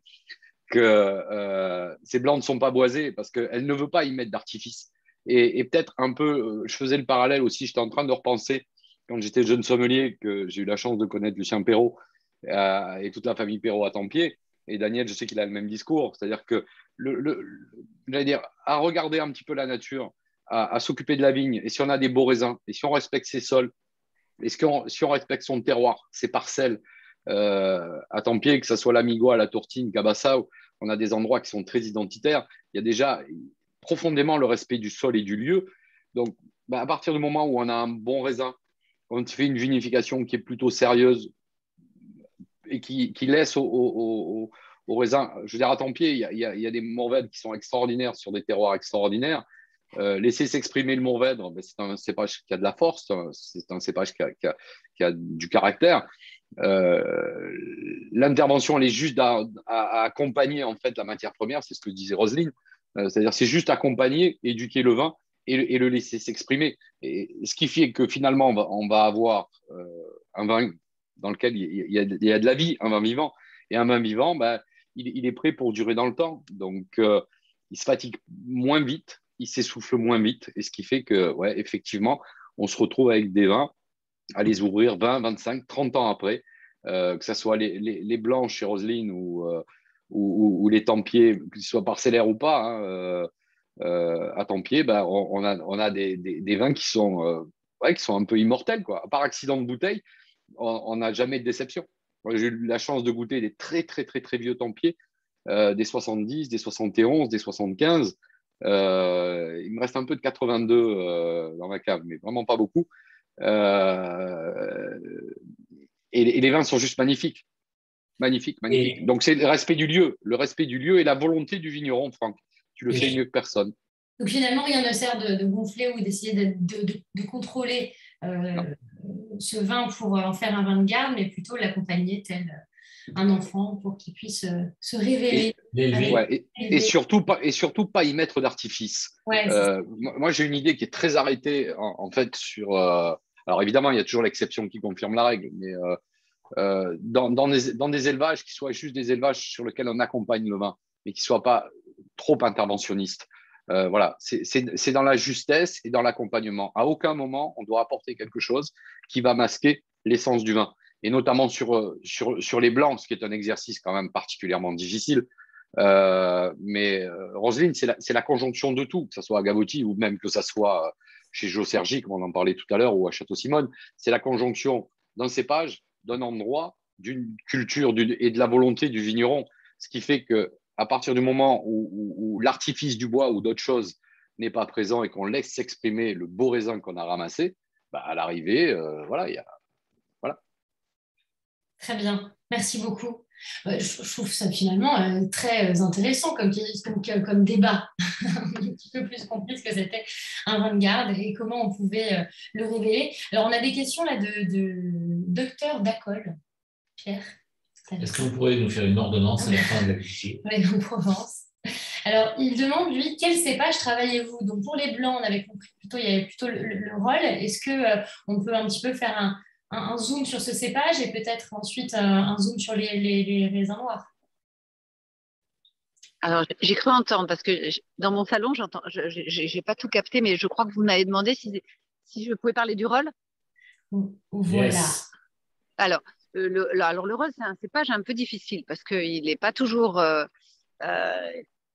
que ces blancs ne sont pas boisés parce qu'elle ne veut pas y mettre d'artifice. Et peut-être un peu, je faisais le parallèle aussi, j'étais en train de repenser quand j'étais jeune sommelier, que j'ai eu la chance de connaître Lucien Perrault et toute la famille Perrault à Tempier. Et Daniel, je sais qu'il a le même discours, c'est-à-dire que, j'allais dire, à regarder un petit peu la nature, à s'occuper de la vigne, et si on a des beaux raisins, et si on respecte ses sols, et si on respecte son terroir, ses parcelles, à Tempier, que ce soit l'Amigois, la Tourtine, Cabassao, on a des endroits qui sont très identitaires. Il y a déjà profondément le respect du sol et du lieu. Donc, à partir du moment où on a un bon raisin, on fait une vinification qui est plutôt sérieuse et qui laisse au raisin, je veux dire, à Tempier, il y a des mourvèdres qui sont extraordinaires sur des terroirs extraordinaires. Laisser s'exprimer le mourvèdre, c'est un cépage qui a de la force, c'est un cépage qui a du caractère. L'intervention, elle est juste à accompagner en fait la matière première, c'est ce que disait Roselyne. C'est-à-dire, c'est juste accompagner, éduquer le vin et le laisser s'exprimer. Et ce qui fait que finalement, on va avoir un vin dans lequel il y a de la vie, un vin vivant. Et un vin vivant, il est prêt pour durer dans le temps. Donc, il se fatigue moins vite, il s'essouffle moins vite. Et ce qui fait que, ouais, effectivement, on se retrouve avec des vins à les ouvrir 20, 25, 30 ans après, que ce soit les blancs chez Roselyne ou les Tempiers, que ce soit parcellaire ou pas, à Tempier, on a des vins qui sont qui sont un peu immortels, quoi. À part accident de bouteille, on n'a jamais de déception. J'ai eu la chance de goûter des très, très, très, très vieux tempiers, des 70, des 71, des 75. Il me reste un peu de 82 dans ma cave, mais vraiment pas beaucoup. Euh, et les vins sont juste magnifiques. Magnifique, magnifique. Et, Donc, c'est le respect du lieu et la volonté du vigneron, Franck. Tu le sais et mieux que personne. Donc finalement, rien ne sert de gonfler ou d'essayer de contrôler Non. ce vin pour en faire un vin de garde, mais plutôt l'accompagner tel un enfant pour qu'il puisse se révéler. Et, l'élever. ouais, et surtout pas y mettre d'artifice. Ouais, c'est ça. Moi, j'ai une idée qui est très arrêtée, en fait, sur. Alors, évidemment, il y a toujours l'exception qui confirme la règle, mais dans des élevages qui soient juste des élevages sur lesquels on accompagne le vin, mais qui ne soient pas trop interventionnistes. Voilà, c'est dans la justesse et dans l'accompagnement. À aucun moment, on doit apporter quelque chose qui va masquer l'essence du vin. Et notamment sur les blancs, ce qui est un exercice quand même particulièrement difficile. Mais Roselyne, c'est la conjonction de tout, que ce soit à Gavotti ou même que ce soit chez Jo Sergi, comme on en parlait tout à l'heure, ou à Château-Simone. C'est la conjonction d'un cépage, d'un endroit, d'une culture et de la volonté du vigneron. Ce qui fait que à partir du moment où l'artifice du bois ou d'autres choses n'est pas présent et qu'on laisse s'exprimer le beau raisin qu'on a ramassé, bah, à l'arrivée, voilà, voilà. Très bien. Merci beaucoup. Je trouve ça finalement très intéressant comme débat. Un petit peu plus compris ce que c'était un vin de garde et comment on pouvait le révéler. Alors, on a des questions là de Docteur Dacol, Pierre. Est-ce que vous pourriez nous faire une ordonnance à la fin de la cliché? Oui, en Provence. Alors, il demande, lui, quel cépage travaillez-vous? Donc, pour les blancs, on avait compris plutôt, il y avait plutôt le rôle. Est-ce que on peut un petit peu faire un zoom sur ce cépage et peut-être ensuite un zoom sur les raisins noirs? Alors, j'ai cru entendre parce que dans mon salon, j'entends, j'ai pas tout capté, mais je crois que vous m'avez demandé si je pouvais parler du rôle. Voilà. Yes. Alors, le rôle, c'est un cépage un peu difficile parce qu'il n'est pas toujours. Euh,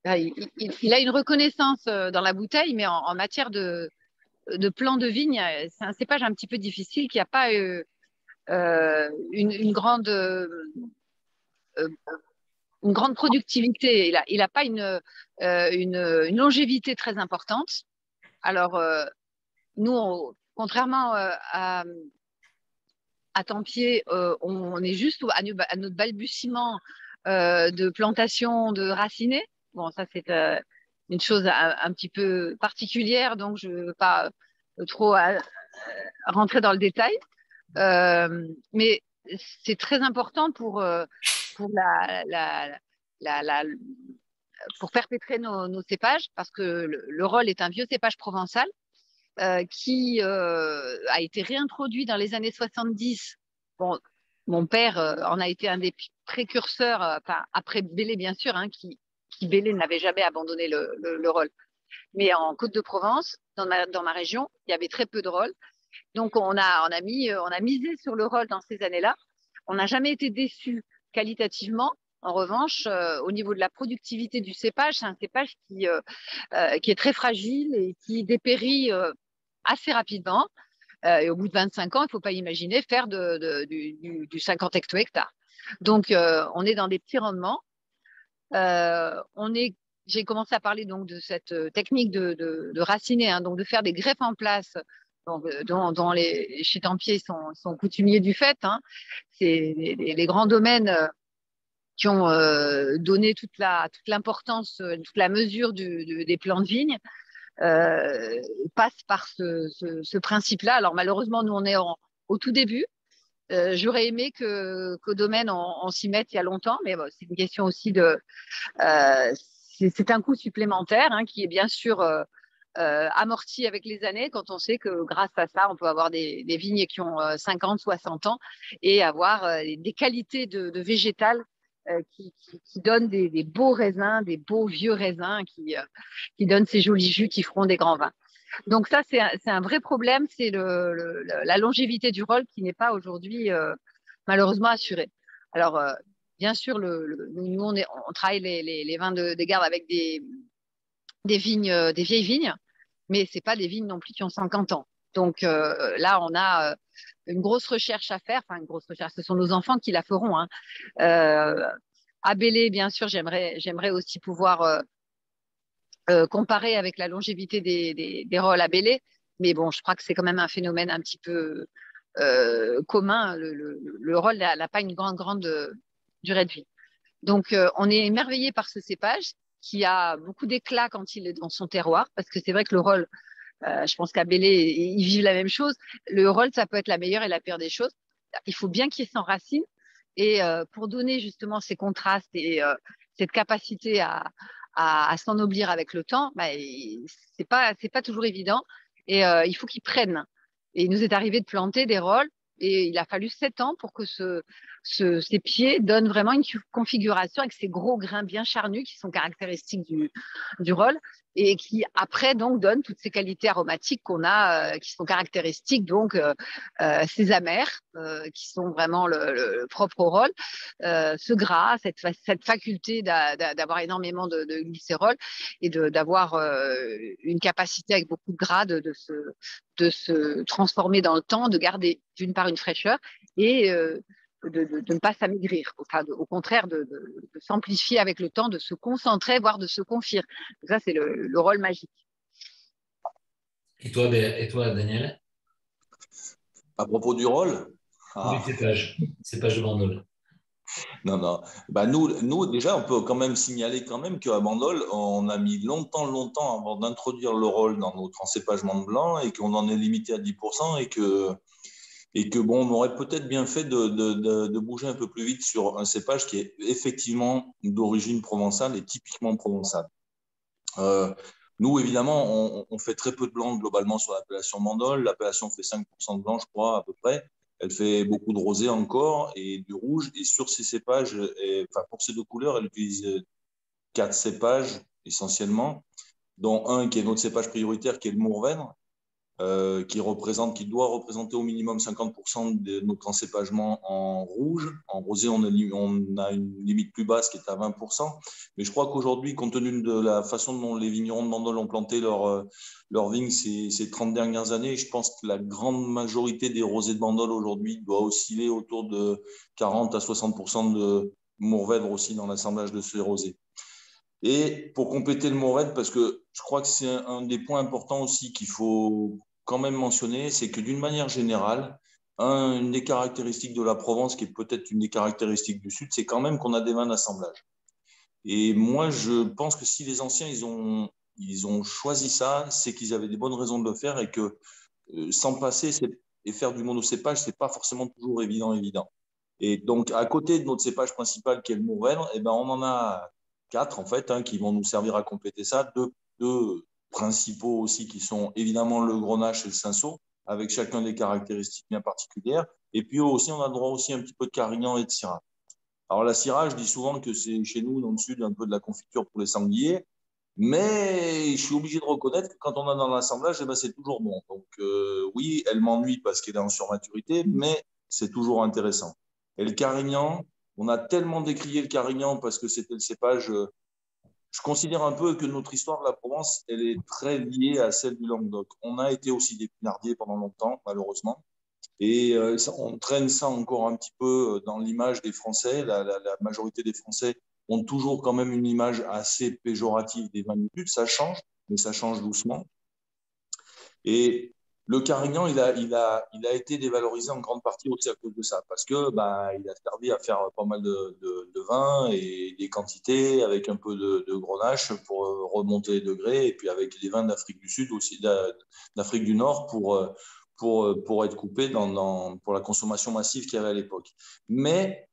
il a une reconnaissance dans la bouteille, mais en matière de plan de vigne, c'est un cépage un petit peu difficile qui n'a pas euh, une grande productivité. Il a pas une longévité très importante. Alors, nous, contrairement à Tempier, on est juste à notre balbutiement de plantation de racinés. Bon, ça, c'est une chose un petit peu particulière, donc je ne veux pas trop rentrer dans le détail. Mais c'est très important pour pour perpétrer nos cépages, parce que le rôle est un vieux cépage provençal qui a été réintroduit dans les années 70. Bon, mon père en a été un des précurseurs, après Bellay bien sûr, hein, qui Bellay n'avait jamais abandonné le rôle. Mais en Côte-de-Provence, dans ma région, il y avait très peu de rôle. Donc on a misé sur le rôle dans ces années-là. On n'a jamais été déçus qualitativement. En revanche, au niveau de la productivité du cépage, c'est un cépage qui est très fragile et qui dépérit assez rapidement. Et au bout de 25 ans, il ne faut pas imaginer faire du 50 hecto-hectares. Donc, on est dans des petits rendements. J'ai commencé à parler donc de cette technique de raciner, hein, donc de faire des greffes en place, donc, dont les chez Tempier sont coutumiers du fait. Hein. C'est les grands domaines qui ont donné toute l'importance, toute la mesure des plants de vigne. Passe par ce principe-là. Alors malheureusement, nous, on est au tout début. J'aurais aimé qu'au domaine, on s'y mette il y a longtemps, mais bon, c'est une question aussi c'est un coût supplémentaire hein, qui est bien sûr amorti avec les années quand on sait que grâce à ça, on peut avoir des vignes qui ont 50, 60 ans et avoir des qualités de végétal qui donnent des beaux raisins, des beaux vieux raisins qui donnent ces jolis jus qui feront des grands vins. Donc ça, c'est un vrai problème, c'est la longévité du rôle qui n'est pas aujourd'hui malheureusement assurée. Alors, bien sûr, nous, on travaille les vins des gardes avec des vignes, des vieilles vignes, mais ce n'est pas des vignes non plus qui ont 50 ans. Donc là, on a une grosse recherche à faire. Enfin, une grosse recherche. Ce sont nos enfants qui la feront. Hein. À Bélé, bien sûr, j'aimerais aussi pouvoir comparer avec la longévité des rôles à Bélé. Mais bon, je crois que c'est quand même un phénomène un petit peu commun. Le rôle n'a pas une grande durée de vie. Donc, on est émerveillé par ce cépage qui a beaucoup d'éclat quand il est dans son terroir, parce que c'est vrai que le rôle, je pense qu'à Bélé, ils vivent la même chose. Le rôle, ça peut être la meilleure et la pire des choses. Il faut bien qu'il s'enracine. Et pour donner justement ces contrastes et cette capacité à s'ennoblir avec le temps, bah, c'est pas toujours évident. Et il faut qu'ils prennent. Et il nous est arrivé de planter des rôles. Et il a fallu 7 ans pour que ces pieds donnent vraiment une configuration avec ces gros grains bien charnus qui sont caractéristiques du rôle et qui après donc donnent toutes ces qualités aromatiques qu'on a, qui sont caractéristiques donc ces amers qui sont vraiment le propre au rôle, ce gras, cette faculté d'avoir énormément de glycérol et d'avoir une capacité avec beaucoup de gras de se transformer dans le temps, de garder d'une part une fraîcheur et de ne pas s'amaigrir, enfin, au contraire de s'amplifier avec le temps, de se concentrer, voire de se confire. Ça, c'est le rôle magique. Et toi, Daniel? À propos du rôle, Oui, cépage de Bandol. non, non. Bah nous, déjà, on peut quand même signaler quand même qu'à Bandol, on a mis longtemps avant d'introduire le rôle dans notre encépagement de blanc et qu'on en est limité à 10% et que bon, on aurait peut-être bien fait de bouger un peu plus vite sur un cépage qui est effectivement d'origine provençale et typiquement provençale. Nous, évidemment, on fait très peu de blanc globalement sur l'appellation Bandol. L'appellation fait 5% de blanc, je crois, à peu près. Elle fait beaucoup de rosé encore et du rouge. Et sur ces cépages, enfin, pour ces deux couleurs, elle utilise 4 cépages essentiellement, dont un qui est notre cépage prioritaire, qui est le Mourvèdre, qui doit représenter au minimum 50% de notre encépagement en rouge. En rosé, on a une limite plus basse qui est à 20%. Mais je crois qu'aujourd'hui, compte tenu de la façon dont les vignerons de Bandol ont planté leur vigne ces 30 dernières années, je pense que la grande majorité des rosés de Bandol aujourd'hui doit osciller autour de 40 à 60% de Mourvèdre aussi dans l'assemblage de ces rosés. Et pour compléter le Mourvèdre, parce que je crois que c'est un des points importants aussi qu'il faut quand même mentionner, c'est que d'une manière générale, une des caractéristiques de la Provence, qui est peut-être une des caractéristiques du Sud, c'est quand même qu'on a des vins d'assemblage. Et moi, je pense que si les anciens, ils ont choisi ça, c'est qu'ils avaient des bonnes raisons de le faire et que s'en passer et faire du monocépage, c'est pas forcément toujours évident. Et donc, à côté de notre cépage principal, qui est le Mourvèdre, eh ben, on en a 4, en fait, qui vont nous servir à compléter ça. Deux principaux aussi, qui sont évidemment le Grenache et le Cinsault, avec chacun des caractéristiques bien particulières. Et puis aussi, on a droit aussi un petit peu de Carignan et de Syrah. Alors, la Syrah, je dis souvent que c'est chez nous, dans le Sud, un peu de la confiture pour les sangliers. Mais je suis obligé de reconnaître que quand on a dans l'assemblage, eh ben, c'est toujours bon. Donc, oui, elle m'ennuie parce qu'elle est en surmaturité, mais c'est toujours intéressant. Et le Carignan, on a tellement décrié le Carignan parce que c'était le cépage. Je considère un peu que notre histoire de la Provence, elle est très liée à celle du Languedoc. On a été aussi des pinardiers pendant longtemps, malheureusement. Et on traîne ça encore un petit peu dans l'image des Français. La majorité des Français ont toujours quand même une image assez péjorative des vins du Sud. Ça change, mais ça change doucement. Et le Carignan, il a été dévalorisé en grande partie aussi à cause de ça, parce que il a servi à faire pas mal de vin et des quantités avec un peu de Grenache pour remonter les degrés, et puis avec des vins d'Afrique du Sud aussi, d'Afrique du Nord pour être coupés pour la consommation massive qu'il y avait à l'époque. Mais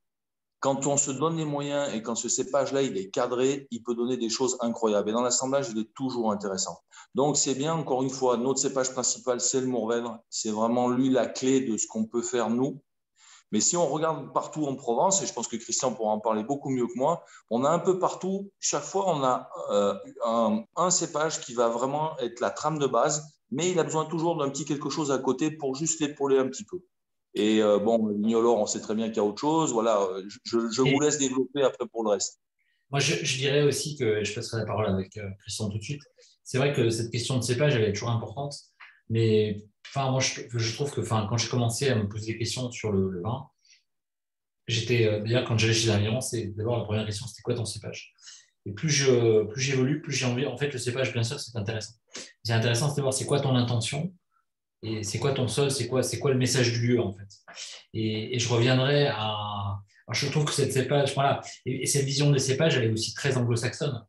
quand on se donne les moyens et quand ce cépage-là, il est cadré, il peut donner des choses incroyables. Et dans l'assemblage, il est toujours intéressant. Donc, c'est bien, encore une fois, notre cépage principal, c'est le Mourvèdre. C'est vraiment lui la clé de ce qu'on peut faire, nous. Mais si on regarde partout en Provence, et je pense que Christian pourra en parler beaucoup mieux que moi, on a un peu partout, chaque fois, on a un cépage qui va vraiment être la trame de base, mais il a besoin toujours d'un petit quelque chose à côté pour juste l'épauler un petit peu. Et bon, Vignolor, on sait très bien qu'il y a autre chose. Voilà, je vous laisse développer après pour le reste. Moi, je dirais aussi que je passerai la parole avec Christian tout de suite. C'est vrai que cette question de cépage, elle est toujours importante. Mais enfin, moi, je trouve que enfin, quand j'ai commencé à me poser des questions sur le vin, d'ailleurs, quand j'allais chez un vigneron, c'est d'abord la première question, c'était quoi ton cépage? Et plus j'évolue, plus j'ai envie. En fait, le cépage, bien sûr, c'est intéressant. C'est intéressant, c'est de voir c'est quoi ton intention et c'est quoi ton sol, c'est quoi le message du lieu, en fait. Et je reviendrai à. Alors, je trouve que cette cépage, voilà, et cette vision des cépages, elle est aussi très anglo-saxonne.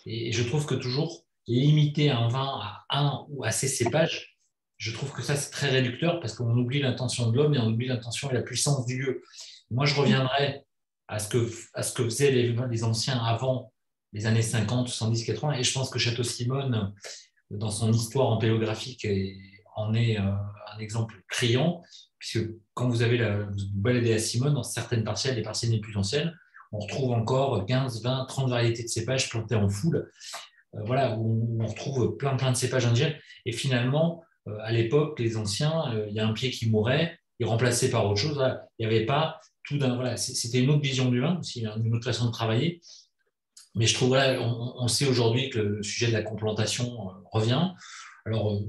Et je trouve que toujours limiter un vin à un ou à ses cépages, je trouve que ça, c'est très réducteur parce qu'on oublie l'intention de l'homme et on oublie l'intention et la puissance du lieu. Moi, je reviendrai à ce que faisaient les anciens avant les années 50, 70, 80. Et je pense que Château-Simone, dans son histoire empéographique, en est un exemple criant, puisque quand vous vous baladez à Simone, dans certaines parcelles, les parcelles les plus anciennes, on retrouve encore 15, 20, 30 variétés de cépages plantées en foule, voilà, où on retrouve plein de cépages indigènes. Et finalement, à l'époque, les anciens, il y a un pied qui mourait, il est remplacé par autre chose. Voilà. Il n'y avait pas tout d'un. Voilà, c'était une autre vision du vin aussi, hein, une autre façon de travailler. Mais je trouve, voilà, on sait aujourd'hui que le sujet de la complantation revient. Alors,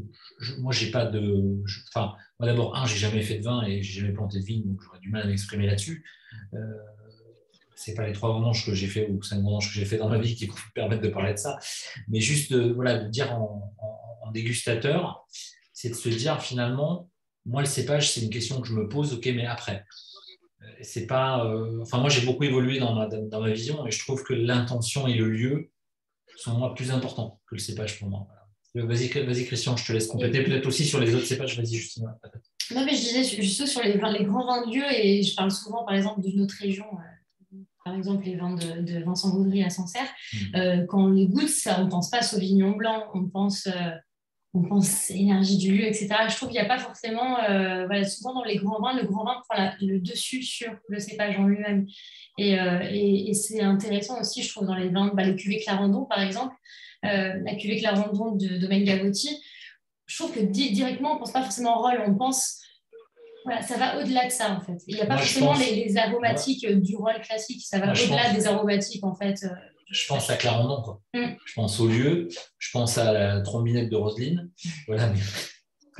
moi, j'ai pas de. Enfin, moi, d'abord, j'ai jamais fait de vin et j'ai jamais planté de vigne, donc j'aurais du mal à m'exprimer là-dessus. Euh, c'est pas les 3 vendanges que j'ai fait ou 5 vendanges que j'ai fait dans ma vie qui me permettent de parler de ça. Mais juste, voilà, de dire en dégustateur, c'est de se dire finalement, moi, le cépage, c'est une question que je me pose, ok, mais après. C'est pas. Enfin, moi, j'ai beaucoup évolué dans ma vision et je trouve que l'intention et le lieu sont moi plus importants que le cépage pour moi. Voilà. Vas-y, Christian, je te laisse compléter. Peut-être aussi sur les autres cépages. Vas-y, Justine. Non, mais je disais juste sur les grands vins de lieu, et je parle souvent, par exemple, d'une autre région, par exemple les vins de Vincent Gaudry à Sancerre. Quand on les goûte, ça, on ne pense pas Sauvignon blanc, on pense énergie du lieu, etc. Je trouve qu'il n'y a pas forcément, voilà, souvent dans les grands vins, le grand vin prend le dessus sur le cépage en lui-même. Et c'est intéressant aussi, je trouve, dans les vins, les cuvées Clarendon, par exemple, la cuvée Clarendon de Domaine Gavotti, je trouve que directement, on ne pense pas forcément au rôle, on pense, voilà, ça va au-delà de ça, en fait. Il n'y a pas Moi, je forcément pense. les aromatiques du rôle classique, ça Moi, va au-delà des aromatiques, en fait. je pense à Clarendon, quoi. Mm. Je pense au lieu, je pense à la trombinette de Roselyne. Voilà,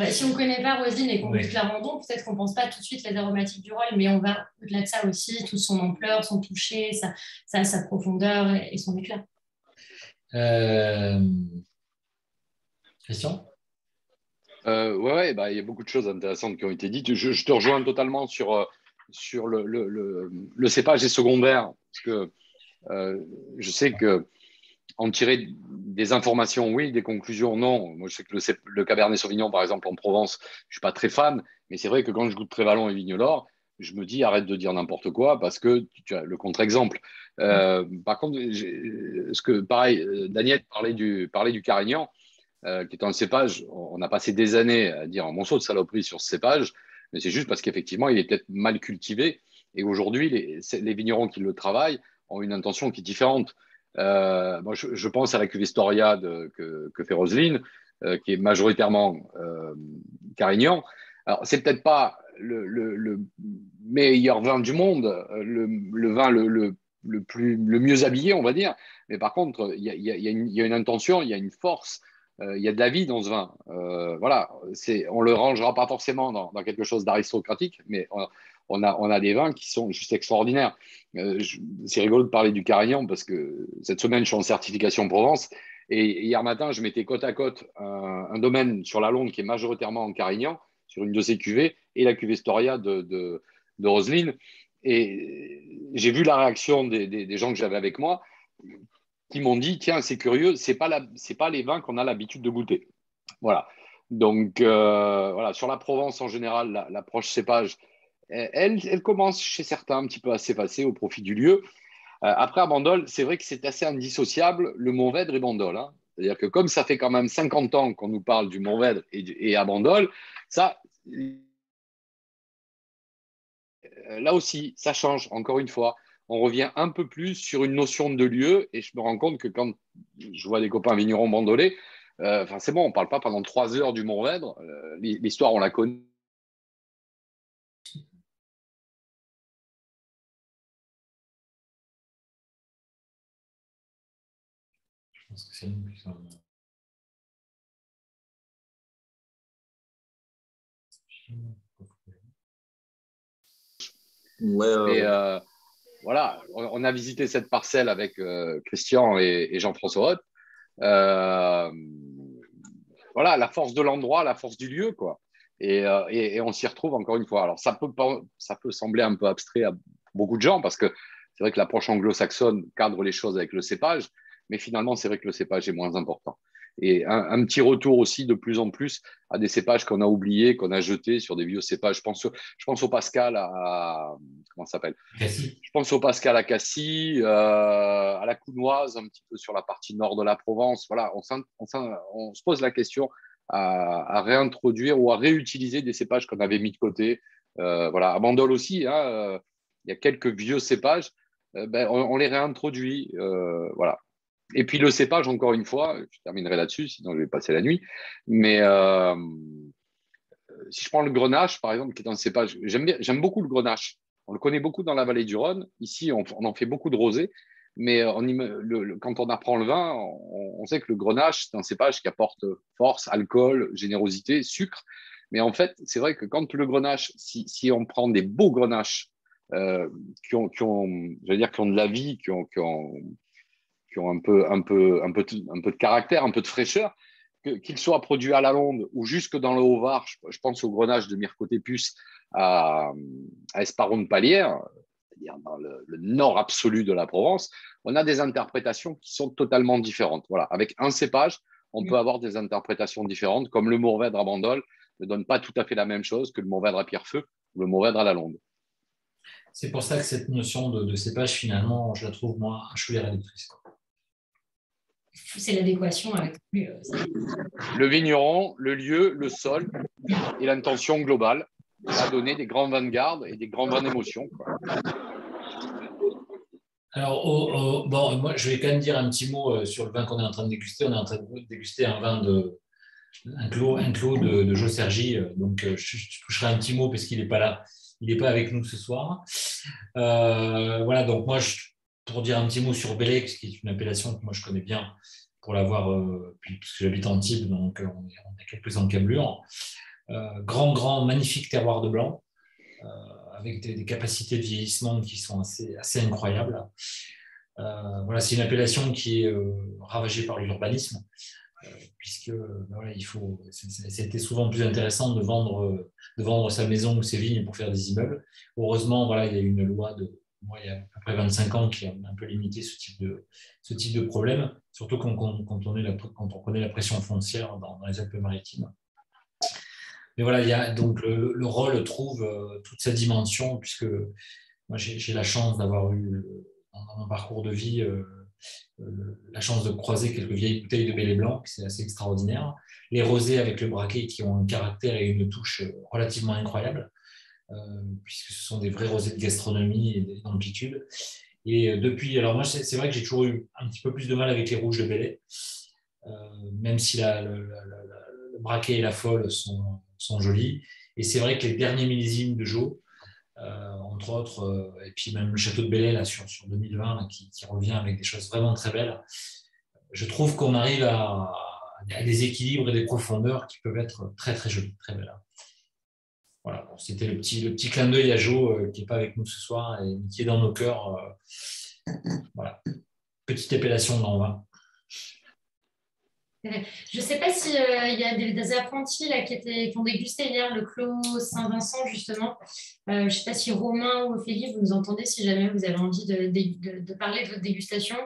Si on ne connaît pas Roselyne et qu'on oui. goûte Clarendon, peut-être qu'on ne pense pas tout de suite les aromatiques du rôle, mais on va au-delà de ça aussi, toute son ampleur, son toucher, sa profondeur et son éclat. Christian? Ouais, bah, il y a beaucoup de choses intéressantes qui ont été dites. Je te rejoins totalement sur le cépage est secondaire, parce que je sais que en tirer des informations, oui, des conclusions, non. Moi, je sais que le Cabernet Sauvignon, par exemple, en Provence, je suis pas très fan, mais c'est vrai que quand je goûte Prévalon et Vignelor, je me dis arrête de dire n'importe quoi parce que tu as le contre-exemple. Par contre, pareil, Daniel parlait du Carignan, qui est un cépage. On a passé des années à dire un monceau de saloperie sur ce cépage, mais c'est juste parce qu'effectivement, il est peut-être mal cultivé. Et aujourd'hui, les vignerons qui le travaillent ont une intention qui est différente. Moi, je pense à la cuvée Storia que fait Roselyne, qui est majoritairement Carignan. Alors, c'est peut-être pas le meilleur vin du monde, le vin le mieux habillé, on va dire. Mais par contre, il y a une intention, il y a une force, il y a de la vie dans ce vin. Voilà, on le rangera pas forcément dans quelque chose d'aristocratique, mais on a des vins qui sont juste extraordinaires. C'est rigolo de parler du Carignan parce que cette semaine, je suis en certification Provence. Et hier matin, je mettais côte à côte un domaine sur la Londe qui est majoritairement en Carignan, sur une de ces cuvées, et la cuvée Storia de Roselyne. Et j'ai vu la réaction des gens que j'avais avec moi qui m'ont dit, tiens, c'est curieux, c'est pas les vins qu'on a l'habitude de goûter. Voilà. Donc, voilà, sur la Provence en général, l'approche cépage, elle commence chez certains un petit peu à s'effacer au profit du lieu. Après, à Bandol, c'est vrai que c'est assez indissociable, le Mourvèdre et Bandol. Hein. C'est-à-dire que comme ça fait quand même 50 ans qu'on nous parle du Mourvèdre et à Bandol, ça, là aussi, ça change, encore une fois. On revient un peu plus sur une notion de lieu et je me rends compte que quand je vois des copains vignerons bandolais, c'est bon, on ne parle pas pendant 3 heures du Mourvèdre. L'histoire, on la connaît. Je pense que c'est nous qui sommes. Ouais, Et voilà, on a visité cette parcelle avec Christian et Jean-François Haute. Voilà, la force de l'endroit, la force du lieu, quoi. Et on s'y retrouve encore une fois. Alors, ça peut sembler un peu abstrait à beaucoup de gens parce que c'est vrai que l'approche anglo-saxonne cadre les choses avec le cépage, mais finalement, c'est vrai que le cépage est moins important. Et un petit retour aussi de plus en plus à des cépages qu'on a oubliés, qu'on a jetés sur des vieux cépages. Je pense au Pascal comment ça s'appelle? Cassis. Je pense au Pascal à Cassis, à la Counoise, un petit peu sur la partie nord de la Provence. Voilà, on se pose la question à réintroduire ou à réutiliser des cépages qu'on avait mis de côté. Voilà, à Bandol aussi, hein, il y a quelques vieux cépages, on les réintroduit. Voilà. Et puis le cépage, encore une fois, je terminerai là-dessus, sinon je vais passer la nuit. Mais si je prends le grenache, par exemple, qui est un cépage, j'aime beaucoup le grenache. On le connaît beaucoup dans la vallée du Rhône. Ici, on en fait beaucoup de rosé. Mais quand on apprend le vin, on sait que le grenache, c'est un cépage qui apporte force, alcool, générosité, sucre. Mais en fait, c'est vrai que quand le grenache, si on prend des beaux grenaches j'allais dire, qui ont de la vie, qui ont un peu de caractère, un peu de fraîcheur, qu'il soit produit à la Londe ou jusque dans le Haut-Var, je pense au Grenache de Myrcotépus à Esparon de Palière, c'est-à-dire dans le nord absolu de la Provence, on a des interprétations qui sont totalement différentes. Voilà. Avec un cépage, on peut avoir des interprétations différentes, comme le Mourvèdre à Bandol ne donne pas tout à fait la même chose que le Mourvèdre à Pierrefeu ou le Mourvèdre à la Londe. C'est pour ça que cette notion de cépage, finalement, je la trouve, moi, un chouïa réductrice. C'est l'adéquation avec le vigneron, le lieu, le sol et l'intention globale à donner des grands vins de garde et des grands vins d'émotion. Alors, bon, moi, je vais quand même dire un petit mot sur le vin qu'on est en train de déguster. On est en train de déguster un vin un clos de Jo Sergi. Donc, je toucherai un petit mot parce qu'il n'est pas là. Il n'est pas avec nous ce soir. Voilà, donc moi, pour dire un petit mot sur Belley, qui est une appellation que moi je connais bien pour l'avoir, puisque j'habite en Antibes, donc on a quelques encablures. Grand, magnifique terroir de blanc, avec des capacités de vieillissement qui sont assez incroyables. Voilà, c'est une appellation qui est ravagée par l'urbanisme, puisque voilà, c'était souvent plus intéressant de vendre sa maison ou ses vignes pour faire des immeubles. Heureusement, voilà, il y a eu une loi il y a à peu près 25 ans qui a un peu limité ce type de problème, surtout quand on connaît la pression foncière dans les Alpes-Maritimes. Mais voilà, donc le rôle trouve toute sa dimension, puisque moi j'ai la chance d'avoir eu dans mon parcours de vie la chance de croiser quelques vieilles bouteilles de Belley Blanc, c'est assez extraordinaire. Les rosés avec le braquet qui ont un caractère et une touche relativement incroyable, puisque ce sont des vrais rosés de gastronomie et d'amplitude. Et depuis, alors moi c'est vrai que j'ai toujours eu un petit peu plus de mal avec les rouges de Belley, même si le braquet et la folle sont jolis. Et c'est vrai que les derniers millésimes de Jo, entre autres, et puis même le château de Belley là, sur 2020 là, qui revient avec des choses vraiment très belles. Je trouve qu'on arrive à des équilibres et des profondeurs qui peuvent être très très jolis, très belles. Voilà, bon, c'était le petit clin d'œil à Jo qui n'est pas avec nous ce soir et qui est dans nos cœurs. Voilà, petite appellation dans le vin. Je ne sais pas s'il y a des apprentis là, qui ont dégusté hier le Clos Saint-Vincent, justement. Je ne sais pas si Romain ou Ophélie, vous nous entendez, si jamais vous avez envie de parler de votre dégustation.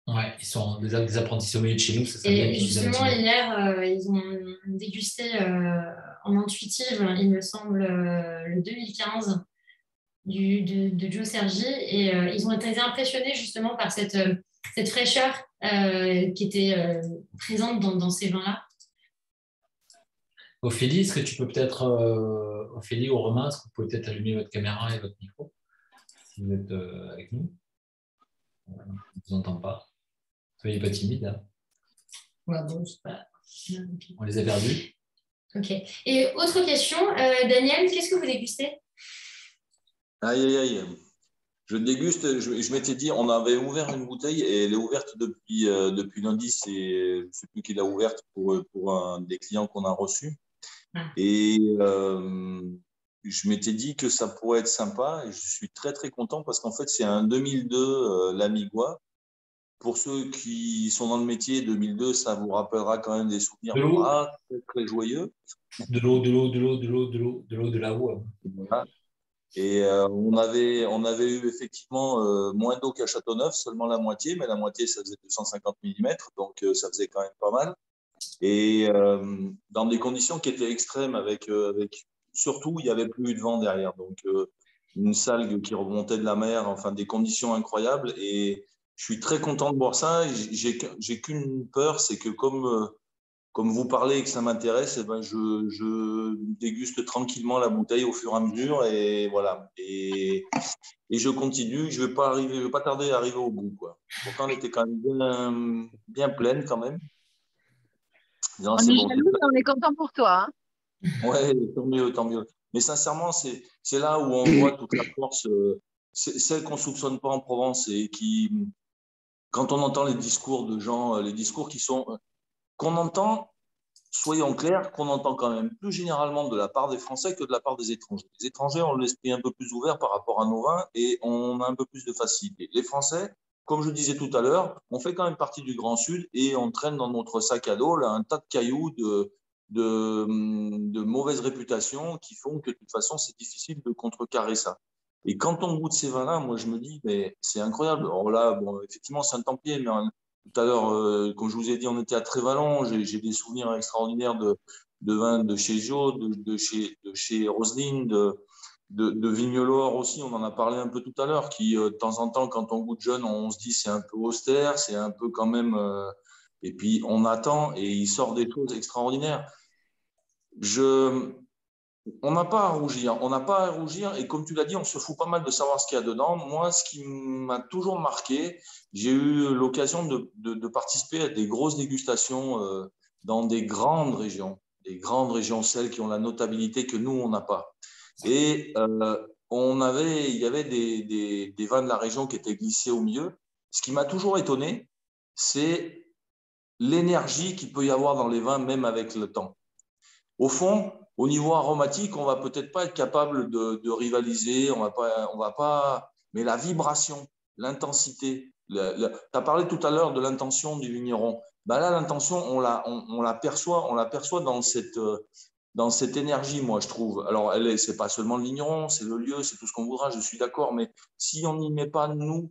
Oui, ils sont des apprentis sommeliers de chez nous. Et justement, hier, ils ont dégusté en intuitive, il me semble, le 2015 de Jo Sergi. Et ils ont été impressionnés justement par cette fraîcheur qui était présente dans ces vins-là. Ophélie, est-ce que tu peux peut-être, Ophélie ou Romain, est-ce que vous pouvez peut-être allumer votre caméra et votre micro si vous êtes avec nous? On ne vous entend pas. Soyez pas timide. Hein. Ouais, bon, c'est pas... On les a perdus. Ok. Et autre question, Daniel, qu'est-ce que vous dégustez? Aïe. Je déguste, je m'étais dit, on avait ouvert une bouteille et elle est ouverte depuis lundi. Je ne sais plus qui l'a ouverte pour un des clients qu'on a reçus. Et je m'étais dit que ça pourrait être sympa et je suis très, très content parce qu'en fait, c'est un 2002 l'Amigua. Pour ceux qui sont dans le métier, 2002, ça vous rappellera quand même des souvenirs De l'eau, pas très, très joyeux. de l'eau, de l'eau, de l'eau, de l'eau, de l'eau, de l'eau, de la eau. Voilà. Et on avait eu effectivement moins d'eau qu'à Châteauneuf, seulement la moitié, mais la moitié, ça faisait 250 millimètres, donc ça faisait quand même pas mal. Et dans des conditions qui étaient extrêmes, avec surtout, il n'y avait plus de vent derrière, donc une salgue qui remontait de la mer, enfin des conditions incroyables. Et je suis très content de voir ça. J'ai qu'une peur, c'est que comme vous parlez et que ça m'intéresse, eh ben je déguste tranquillement la bouteille au fur et à mesure et voilà. Et je continue. Je vais pas tarder à arriver au bout, quoi. Pourtant, elle était quand même bien pleine quand même. Non, On c'est est bon. jaloux, mais on est content pour toi. Ouais, tant mieux, tant mieux. Mais sincèrement, c'est là où on voit toute la force, celle qu'on soupçonne pas en Provence et qui, quand on entend les discours de gens, les discours qu'on entend. Soyons clairs, qu'on entend quand même plus généralement de la part des Français que de la part des étrangers. Les étrangers ont l'esprit un peu plus ouvert par rapport à nos vins et on a un peu plus de facilité. Les Français, comme je disais tout à l'heure, on fait quand même partie du Grand Sud et on traîne dans notre sac à dos là, un tas de cailloux de mauvaise réputation qui font que de toute façon, c'est difficile de contrecarrer ça. Et quand on goûte ces vins-là, moi, je me dis, mais c'est incroyable. Alors là, bon, effectivement, c'est un Templier, mais tout à l'heure, comme je vous ai dit, on était à Trévalon. J'ai des souvenirs extraordinaires de vins de chez Jo, de chez Roselyne, de Vignolor aussi. On en a parlé un peu tout à l'heure, qui, de temps en temps, quand on goûte jeune, on se dit c'est un peu austère, c'est un peu quand même. Et puis, on attend et il sort des choses extraordinaires. Je, on n'a pas à rougir, on n'a pas à rougir et comme tu l'as dit, on se fout pas mal de savoir ce qu'il y a dedans. Moi, ce qui m'a toujours marqué, j'ai eu l'occasion de participer à des grosses dégustations dans des grandes régions, celles qui ont la notabilité que nous, on n'a pas. Et il y avait des vins de la région qui étaient glissés au milieu. Ce qui m'a toujours étonné, c'est l'énergie qu'il peut y avoir dans les vins, même avec le temps. Au fond, au niveau aromatique, on va peut-être pas être capable de rivaliser, on va pas, mais la vibration, l'intensité. Tu as parlé tout à l'heure de l'intention du vigneron. Ben là, l'intention, on l'aperçoit dans cette énergie, moi, je trouve. Alors, c'est pas seulement le vigneron, c'est le lieu, c'est tout ce qu'on voudra, je suis d'accord, mais si on n'y met pas nous,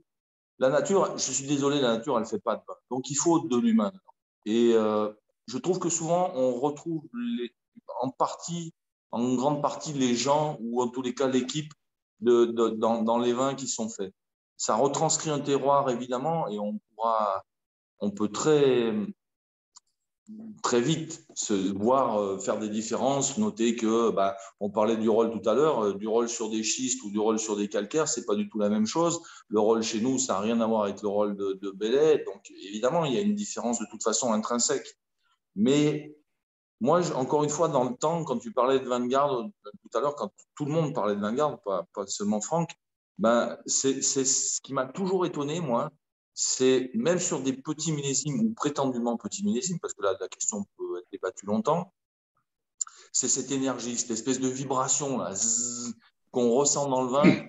la nature, je suis désolé, la nature, elle fait pas de vin. Donc, il faut de l'humain. Et je trouve que souvent, on retrouve en grande partie les gens, ou en tous les cas l'équipe, dans les vins qui sont faits. Ça retranscrit un terroir, évidemment, et on peut très vite se voir faire des différences, noter que, bah, on parlait du rôle tout à l'heure, du rôle sur des schistes ou du rôle sur des calcaires, c'est pas du tout la même chose. Le rôle chez nous, ça n'a rien à voir avec le rôle de Belay, donc évidemment, il y a une différence de toute façon intrinsèque. Mais moi, encore une fois, dans le temps, quand tu parlais de Vanguard tout à l'heure, quand tout le monde parlait de Vanguard, pas seulement Franck, ben, c'est ce qui m'a toujours étonné, moi, c'est même sur des petits millésimes ou prétendument petits millésimes, parce que là, la question peut être débattue longtemps, c'est cette énergie, cette espèce de vibration là, qu'on ressent dans le vin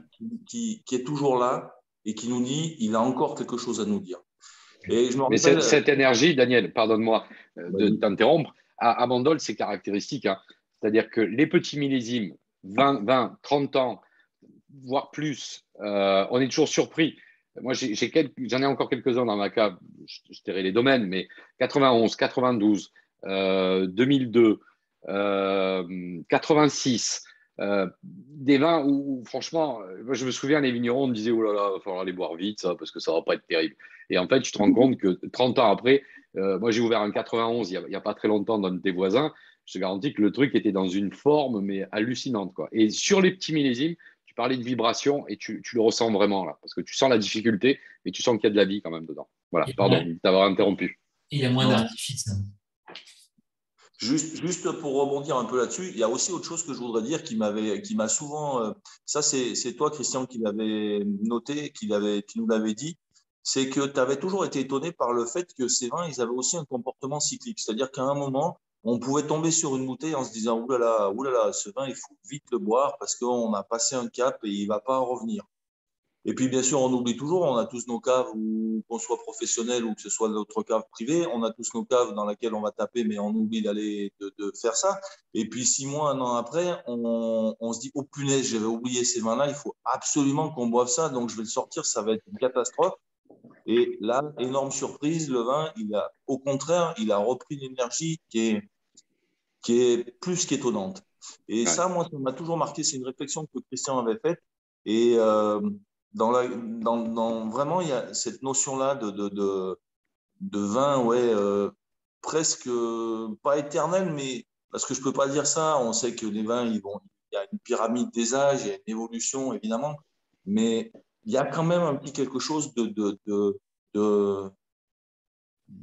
qui est toujours là et qui nous dit il a encore quelque chose à nous dire. Et je me Mais rappelle. cette énergie, Daniel, pardonne-moi de Vas-y. t'interrompre, à Bandol, c'est caractéristique. Hein. C'est-à-dire que les petits millésimes, 20, 30 ans, voire plus, on est toujours surpris. Moi, j'en ai encore quelques-uns dans ma cave, je tairai les domaines, mais 91, 92, 2002, 86, des vins où, franchement, moi, je me souviens, les vignerons me disaient, oh là là, il va falloir les boire vite, ça, parce que ça va pas être terrible. Et en fait, tu te rends compte que 30 ans après, moi, j'ai ouvert un 91 il y a pas très longtemps dans tes voisins. Je te garantis que le truc était dans une forme, mais hallucinante, quoi. Et sur les petits millésimes, tu parlais de vibration et tu le ressens vraiment là, parce que tu sens la difficulté, mais tu sens qu'il y a de la vie quand même dedans. Voilà, pardon de t'avoir interrompu. Il y a moins Non. d'artifice. Juste pour rebondir un peu là-dessus, il y a aussi autre chose que je voudrais dire qui m'a souvent, ça c'est toi Christian qui l'avait noté, qui nous l'avait dit, c'est que tu avais toujours été étonné par le fait que ces vins, ils avaient aussi un comportement cyclique. C'est-à-dire qu'à un moment, on pouvait tomber sur une bouteille en se disant oulala, oulala, ce vin, il faut vite le boire parce qu'on a passé un cap et il ne va pas en revenir. Et puis, bien sûr, on oublie toujours, on a tous nos caves, qu'on soit professionnel ou que ce soit notre cave privée, on a tous nos caves dans lesquelles on va taper, mais on oublie de faire ça. Et puis, 6 mois, 1 an après, on se dit, oh punaise, j'avais oublié ces vins-là, il faut absolument qu'on boive ça, donc je vais le sortir, ça va être une catastrophe. Et là, énorme surprise, le vin, au contraire, il a repris une énergie qui est plus qu'étonnante. Et ça, moi, ça m'a toujours marqué, c'est une réflexion que Christian avait faite. Et vraiment, il y a cette notion-là de vin, ouais, presque pas éternel, mais parce que je peux pas dire ça. On sait que les vins, il y a une pyramide des âges, il y a une évolution, évidemment, mais il y a quand même un petit quelque chose de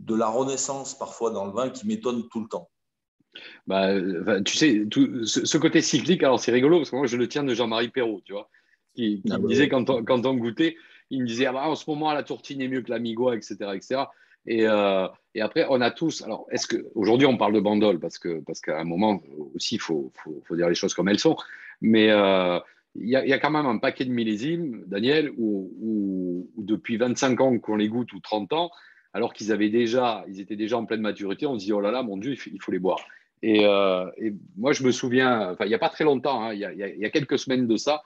la renaissance parfois dans le vin qui m'étonne tout le temps. Bah, tu sais, ce côté cyclique, alors c'est rigolo parce que moi je le tiens de Jean-Marie Perrault, tu vois, qui me disait quand on goûtait, il me disait ah bah, en ce moment la tourtine est mieux que la migua, etc., etc. Et après on a tous. Alors est-ce que aujourd'hui on parle de Bandol parce qu'à un moment aussi il faut dire les choses comme elles sont, mais il y a quand même un paquet de millésimes, Daniel, où depuis 25 ans qu'on les goûte ou 30 ans, alors qu'ils étaient déjà en pleine maturité, on se dit oh là là mon Dieu il faut les boire. Et moi, je me souviens, enfin, il n'y a pas très longtemps, hein, il y a quelques semaines de ça,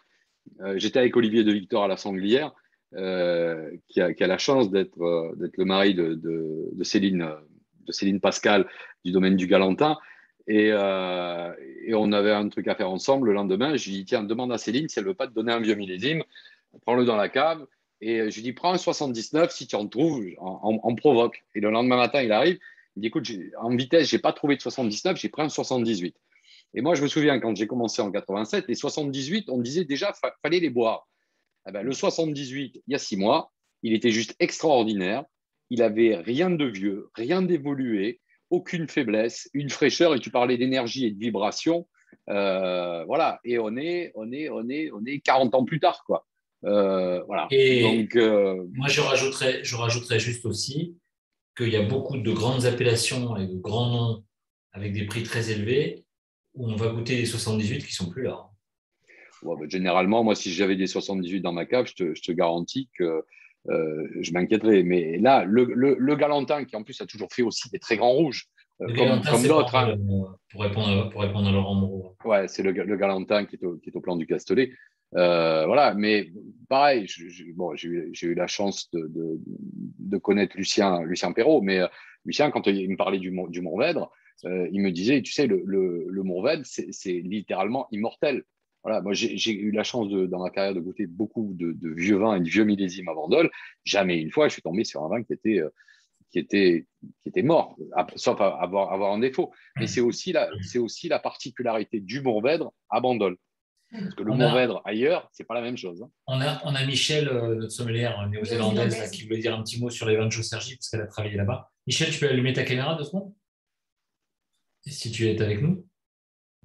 j'étais avec Olivier de Victor à la Sanglière, qui a la chance d'être le mari de Céline Pascal du domaine du Galantin. Et on avait un truc à faire ensemble le lendemain. Je lui dis, tiens, demande à Céline si elle ne veut pas te donner un vieux millésime, prends-le dans la cave. Et je lui dis, prends un 79, si tu en trouves, en provoque. Et le lendemain matin, il arrive. Il dit, écoute, en vitesse, je n'ai pas trouvé de 79, j'ai pris un 78. Et moi, je me souviens, quand j'ai commencé en 87, les 78, on disait déjà, fallait les boire. Eh ben, le 78, il y a 6 mois, il était juste extraordinaire. Il n'avait rien de vieux, rien d'évolué, aucune faiblesse, une fraîcheur. Et tu parlais d'énergie et de vibration. Voilà. Et on est 40 ans plus tard, quoi. Voilà. Et donc, moi, je rajouterais juste aussi qu'il y a beaucoup de grandes appellations et de grands noms avec des prix très élevés où on va goûter des 78 qui ne sont plus là. Ouais, bah, généralement, moi, si j'avais des 78 dans ma cave, je te garantis que je m'inquiéterais. Mais là, le Galantin, qui en plus a toujours fait aussi des très grands rouges, Le Galantin, comme c'est d'autres. Bandol, pour répondre à Laurent Moreau. Ouais, c'est le Galantin qui est au plan du Castellet. Voilà, mais pareil, bon, j'ai eu la chance de connaître Lucien Perrault, mais Lucien, quand il me parlait du Mourvèdre, il me disait, tu sais, le Mourvèdre, c'est littéralement immortel. Voilà, moi, j'ai eu la chance dans ma carrière de goûter beaucoup de vieux vins et de vieux millésimes à Bandol. Jamais une fois, je suis tombé sur un vin qui était mort, sauf avoir un défaut. Mais c'est aussi la particularité du Mourvèdre à Bandol. Parce que le Mourvèdre ailleurs, c'est pas la même chose. Hein. On a Michel, notre sommelière néo-zélandaise, qui voulait dire un petit mot sur les vins de Jossergy, parce qu'elle a travaillé là-bas. Michel, tu peux allumer ta caméra 2 secondes? Si tu es avec nous,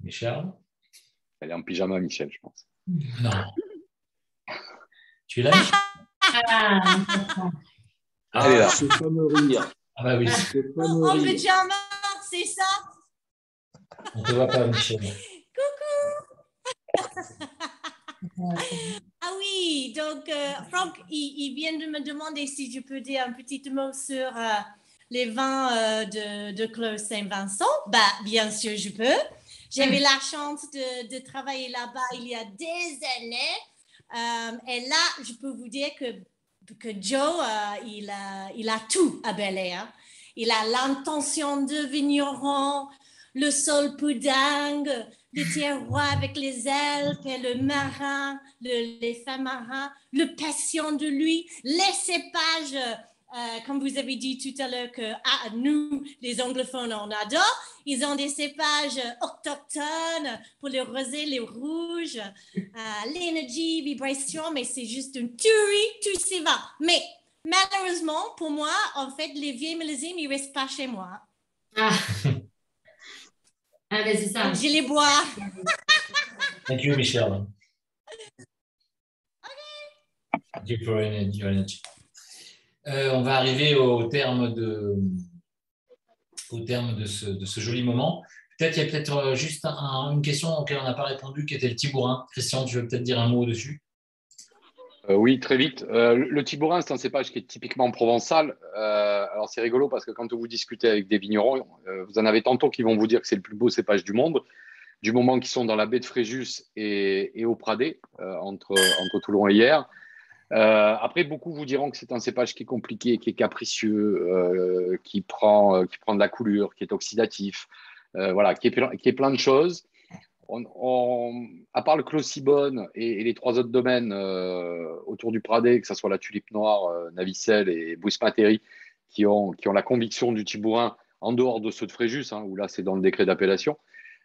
Michel. Elle est en pyjama, Michel, je pense. Non. Tu es là, Michel? Elle est là. C'est pas me rire. Ah bah oui. En pyjama, c'est ça? On ne te voit pas, Michel. Ah oui, donc Franck, il vient de me demander si je peux dire un petit mot sur les vins de Clos Saint-Vincent. Bah, bien sûr, je peux. J'avais la chance de travailler là-bas il y a des années. Et là, je peux vous dire que Joe, il a tout à Bel-Air. Il a l'intention de vigneron, le sol poudingue, le terroir avec les Alpes et le marin, les fins marins, le passion de lui, les cépages, comme vous avez dit tout à l'heure que nous, les anglophones, on adore. Ils ont des cépages autochtones pour les rosés, les rouges, l'énergie, vibration, mais c'est juste une tuerie, tout s'y va. Mais malheureusement, pour moi, en fait, les vieux millésimes, ils ne restent pas chez moi. Ah ben c'est ça. Donc, je les bois. Thank you, Michel. Thank you for your energy. On va arriver au terme au terme de ce joli moment. Peut-être il y a peut-être juste une question auquel on n'a pas répondu, qui était le tibourin. Christian, tu veux peut-être dire un mot dessus? Oui, très vite. Le tibourin, c'est un cépage qui est typiquement provençal. Alors, c'est rigolo parce que quand vous discutez avec des vignerons, vous en avez tantôt qui vont vous dire que c'est le plus beau cépage du monde, du moment qu'ils sont dans la baie de Fréjus et au Pradé, entre Toulon et Hyères. Après, beaucoup vous diront que c'est un cépage qui est compliqué, qui est capricieux, qui prend de la coulure, qui est oxydatif, voilà, qui est plein de choses. À part le Clos Cibonne et les trois autres domaines autour du Pradé, que ce soit la Tulipe Noire, Navicelle et Bouis-Matéry, qui ont la conviction du tibourin en dehors de ceux de Fréjus, hein, où là c'est dans le décret d'appellation.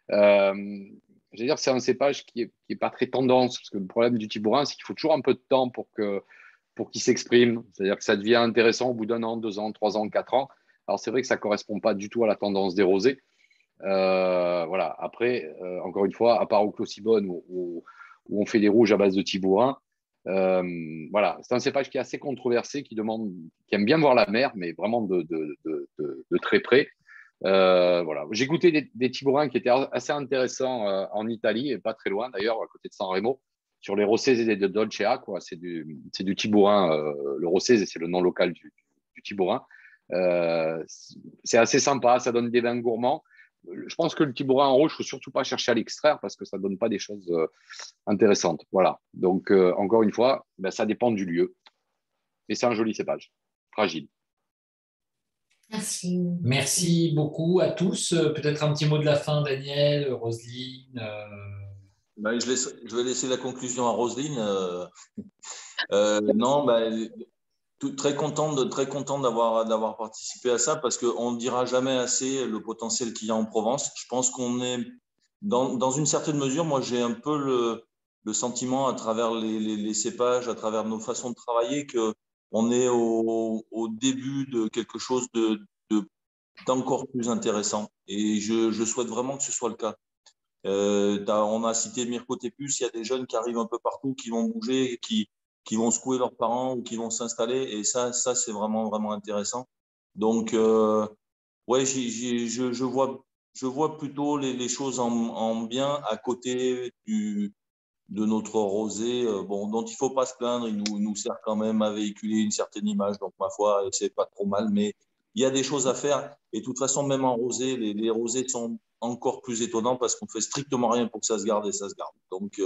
Je veux dire, c'est un cépage qui est pas très tendance, parce que le problème du tibourin, c'est qu'il faut toujours un peu de temps pour qu'il s'exprime. C'est-à-dire que ça devient intéressant au bout d'un an, 2 ans, 3 ans, 4 ans. Alors c'est vrai que ça correspond pas du tout à la tendance des rosés. Voilà. Après, encore une fois, à part au Clos Cibonne où on fait des rouges à base de tibourin, voilà, c'est un cépage qui est assez controversé, qui aime bien voir la mer, mais vraiment de très près. Voilà. J'ai goûté des tibourins qui étaient assez intéressants en Italie, et pas très loin d'ailleurs, à côté de San Remo, sur les Rossese et de Dolcea, quoi. C'est du tibourin, le Rossese, c'est le nom local du tibourin. C'est assez sympa, ça donne des vins gourmands. Je pense que le tibourin en rouge, il ne faut surtout pas chercher à l'extraire parce que ça ne donne pas des choses intéressantes. Voilà. Donc, encore une fois, ben, ça dépend du lieu. Mais c'est un joli cépage, fragile. Merci. Merci beaucoup à tous. Peut-être un petit mot de la fin, Daniel, Roselyne. Ben, je vais laisser la conclusion à Roselyne. Non, ben, très content d'avoir participé à ça parce qu'on ne dira jamais assez le potentiel qu'il y a en Provence. Je pense qu'on est dans une certaine mesure. Moi, j'ai un peu le sentiment à travers les cépages, à travers nos façons de travailler, qu'on est au début de quelque chose d'encore plus intéressant. Et je souhaite vraiment que ce soit le cas. On a cité Mirko Tépus, il y a des jeunes qui arrivent un peu partout, qui vont bouger, qui vont secouer leurs parents ou qui vont s'installer. Et ça c'est vraiment, vraiment intéressant. Donc, ouais, je vois plutôt les choses en bien à côté de notre rosé, bon, dont il ne faut pas se plaindre. Il nous sert quand même à véhiculer une certaine image. Donc, ma foi, c'est pas trop mal. Mais il y a des choses à faire. Et de toute façon, même en rosé, les rosés sont encore plus étonnants parce qu'on fait strictement rien pour que ça se garde et ça se garde. Donc,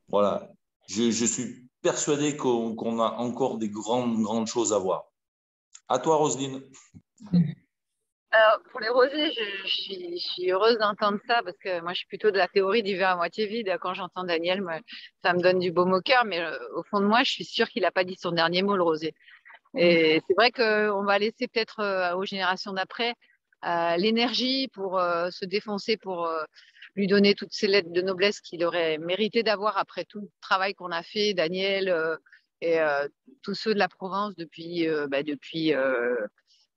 voilà. Je suis persuadé qu'on a encore des grandes choses à voir. À toi, Roselyne. Alors, pour les rosés, je suis heureuse d'entendre ça parce que moi, je suis plutôt de la théorie du verre à moitié vide. Quand j'entends Daniel, moi, ça me donne du baume au cœur, mais au fond de moi, je suis sûre qu'il n'a pas dit son dernier mot, le rosé. Et c'est vrai qu'on va laisser peut-être aux générations d'après l'énergie pour se défoncer, pour lui donner toutes ces lettres de noblesse qu'il aurait mérité d'avoir après tout le travail qu'on a fait, Daniel et tous ceux de la Provence depuis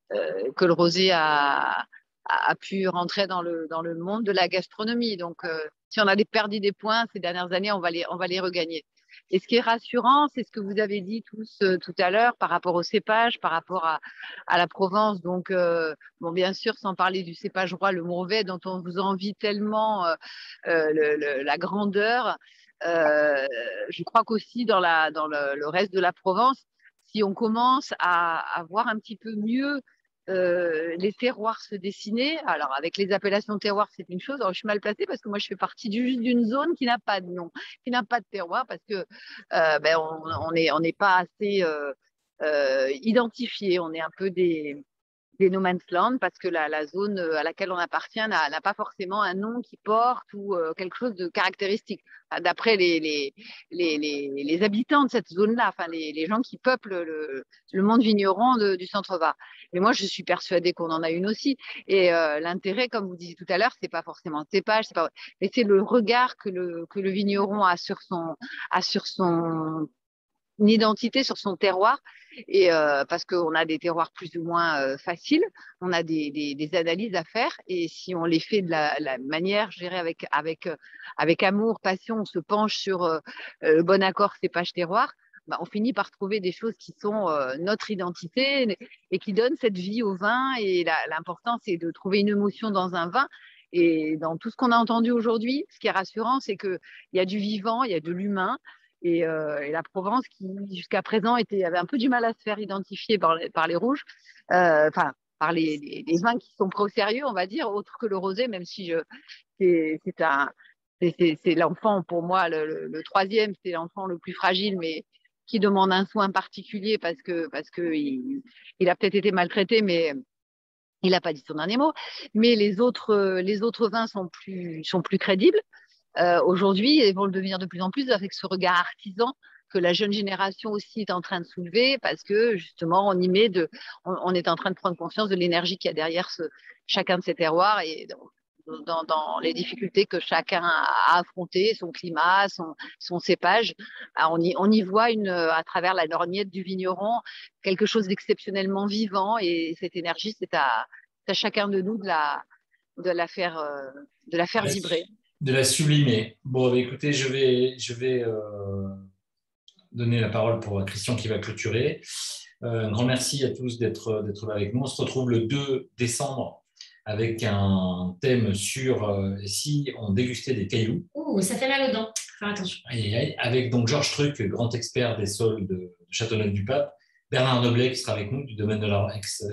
que le rosé a pu rentrer dans le monde de la gastronomie. Donc, si on a perdu des points ces dernières années, on va les regagner. Et ce qui est rassurant, c'est ce que vous avez dit tous tout à l'heure par rapport au cépage, par rapport à la Provence. Donc, bon, bien sûr, sans parler du cépage roi, le Mourvèdre, dont on vous envie tellement la grandeur. Je crois qu'aussi dans le reste de la Provence, si on commence à voir un petit peu mieux les terroirs se dessiner. Alors, avec les appellations terroirs, c'est une chose. Alors, je suis mal placée parce que moi, je fais partie juste d'une zone qui n'a pas de nom, qui n'a pas de terroir parce que on n'est pas assez identifié. On est un peu des no man's land parce que la zone à laquelle on appartient n'a pas forcément un nom qui porte ou quelque chose de caractéristique. D'après les habitants de cette zone-là, enfin les gens qui peuplent le monde vigneron du Centre-Var. Mais moi, je suis persuadée qu'on en a une aussi. Et l'intérêt, comme vous disiez tout à l'heure, c'est pas forcément le cépage, mais c'est le regard que le vigneron a sur son identité, sur son terroir. Et parce qu'on a des terroirs plus ou moins faciles, on a des analyses à faire. Et si on les fait de la manière, je dirais, avec amour, passion, on se penche sur le bon accord cépage-terroir, on finit par trouver des choses qui sont notre identité et qui donnent cette vie au vin. Et l'important, c'est de trouver une émotion dans un vin. Et dans tout ce qu'on a entendu aujourd'hui, ce qui est rassurant, c'est qu'il y a du vivant, il y a de l'humain. Et la Provence, qui jusqu'à présent avait un peu du mal à se faire identifier par les rouges, enfin, par les vins qui sont pris au sérieux, on va dire, autre que le rosé, même si c'est l'enfant, pour moi, le troisième, c'est l'enfant le plus fragile, mais qui demande un soin particulier parce que il a peut-être été maltraité, mais il n'a pas dit son dernier mot. Mais les autres vins sont plus crédibles. Aujourd'hui, ils vont le devenir de plus en plus avec ce regard artisan que la jeune génération aussi est en train de soulever, parce que justement, on est en train de prendre conscience de l'énergie qu'il y a derrière chacun de ces terroirs et dans les difficultés que chacun a affrontées, son climat, son cépage. Alors, on y voit à travers la lorgnette du vigneron quelque chose d'exceptionnellement vivant, et cette énergie, c'est à chacun de nous de la faire vibrer. De la sublimer. Bon, écoutez, je vais donner la parole pour Christian qui va clôturer. Un grand merci à tous d'être là avec nous. On se retrouve le 2 décembre avec un thème sur si on dégustait des cailloux. Ouh, ça fait mal aux dents. Faire attention. Avec donc Georges Truc, grand expert des sols de Châteauneuf-du-Pape, Bernard Noblet qui sera avec nous du domaine de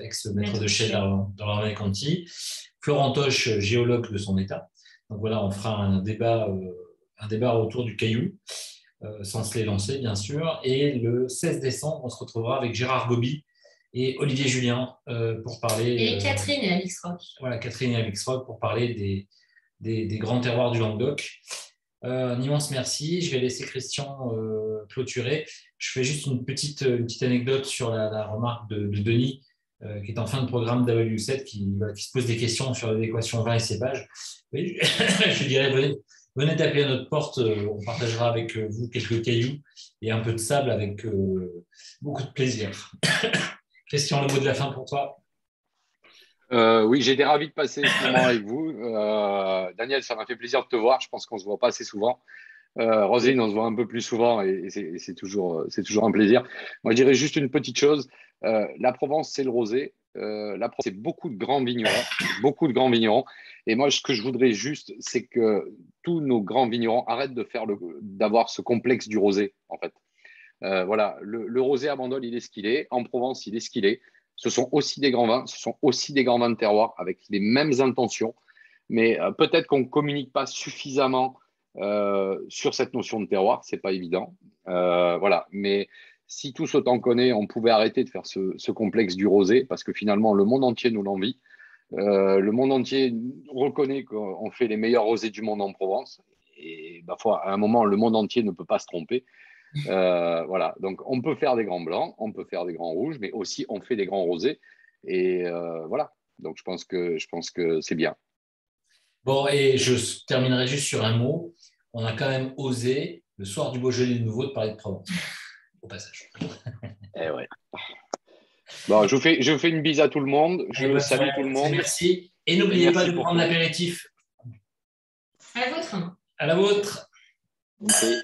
ex-maître de chai dans l'Armée-Conti, Florent Toche, géologue de son état. Donc voilà, on fera un débat autour du caillou, sans se les lancer bien sûr. Et le 16 décembre, on se retrouvera avec Gérard Gobi et Olivier Julien pour parler… Et Catherine et Alix Rock. Voilà, Catherine et Alix Rock pour parler des grands terroirs du Languedoc. Un immense merci. Je vais laisser Christian clôturer. Je fais juste une petite anecdote sur la remarque de Denis, qui est en fin de programme d'AW7, qui se pose des questions sur l'adéquation vin et cépage. Oui, je dirais, venez taper à notre porte, on partagera avec vous quelques cailloux et un peu de sable avec beaucoup de plaisir. Christian, le mot de la fin pour toi. Oui, j'ai été ravi de passer ce moment avec vous. Daniel, ça m'a fait plaisir de te voir. Je pense qu'on ne se voit pas assez souvent. Roselyne, on se voit un peu plus souvent et c'est toujours un plaisir. Moi, je dirais juste une petite chose. La Provence, c'est le rosé. La Provence, c'est beaucoup de grands vignerons. Et moi, ce que je voudrais juste, c'est que tous nos grands vignerons arrêtent d'avoir ce complexe du rosé, en fait. Voilà, le rosé à Bandol, il est ce qu'il est. En Provence, il est ce qu'il est. Ce sont aussi des grands vins, ce sont aussi des grands vins de terroir avec les mêmes intentions. Mais peut-être qu'on ne communique pas suffisamment sur cette notion de terroir, ce n'est pas évident. Voilà, mais si tous autant connaît, on pouvait arrêter de faire ce complexe du rosé, parce que finalement, le monde entier nous l'envie. Le monde entier reconnaît qu'on fait les meilleurs rosés du monde en Provence. Et à un moment, le monde entier ne peut pas se tromper. Voilà, donc on peut faire des grands blancs, on peut faire des grands rouges, mais aussi on fait des grands rosés. Et voilà, donc je pense que c'est bien. Bon, et je terminerai juste sur un mot. On a quand même osé, le soir du Beaujolais de nouveau, de parler de Provence, au passage. Eh ouais. Bon, je vous fais une bise à tout le monde. Je salue tout le monde. Merci. Et n'oubliez pas de prendre l'apéritif. À la vôtre. À la vôtre. Okay.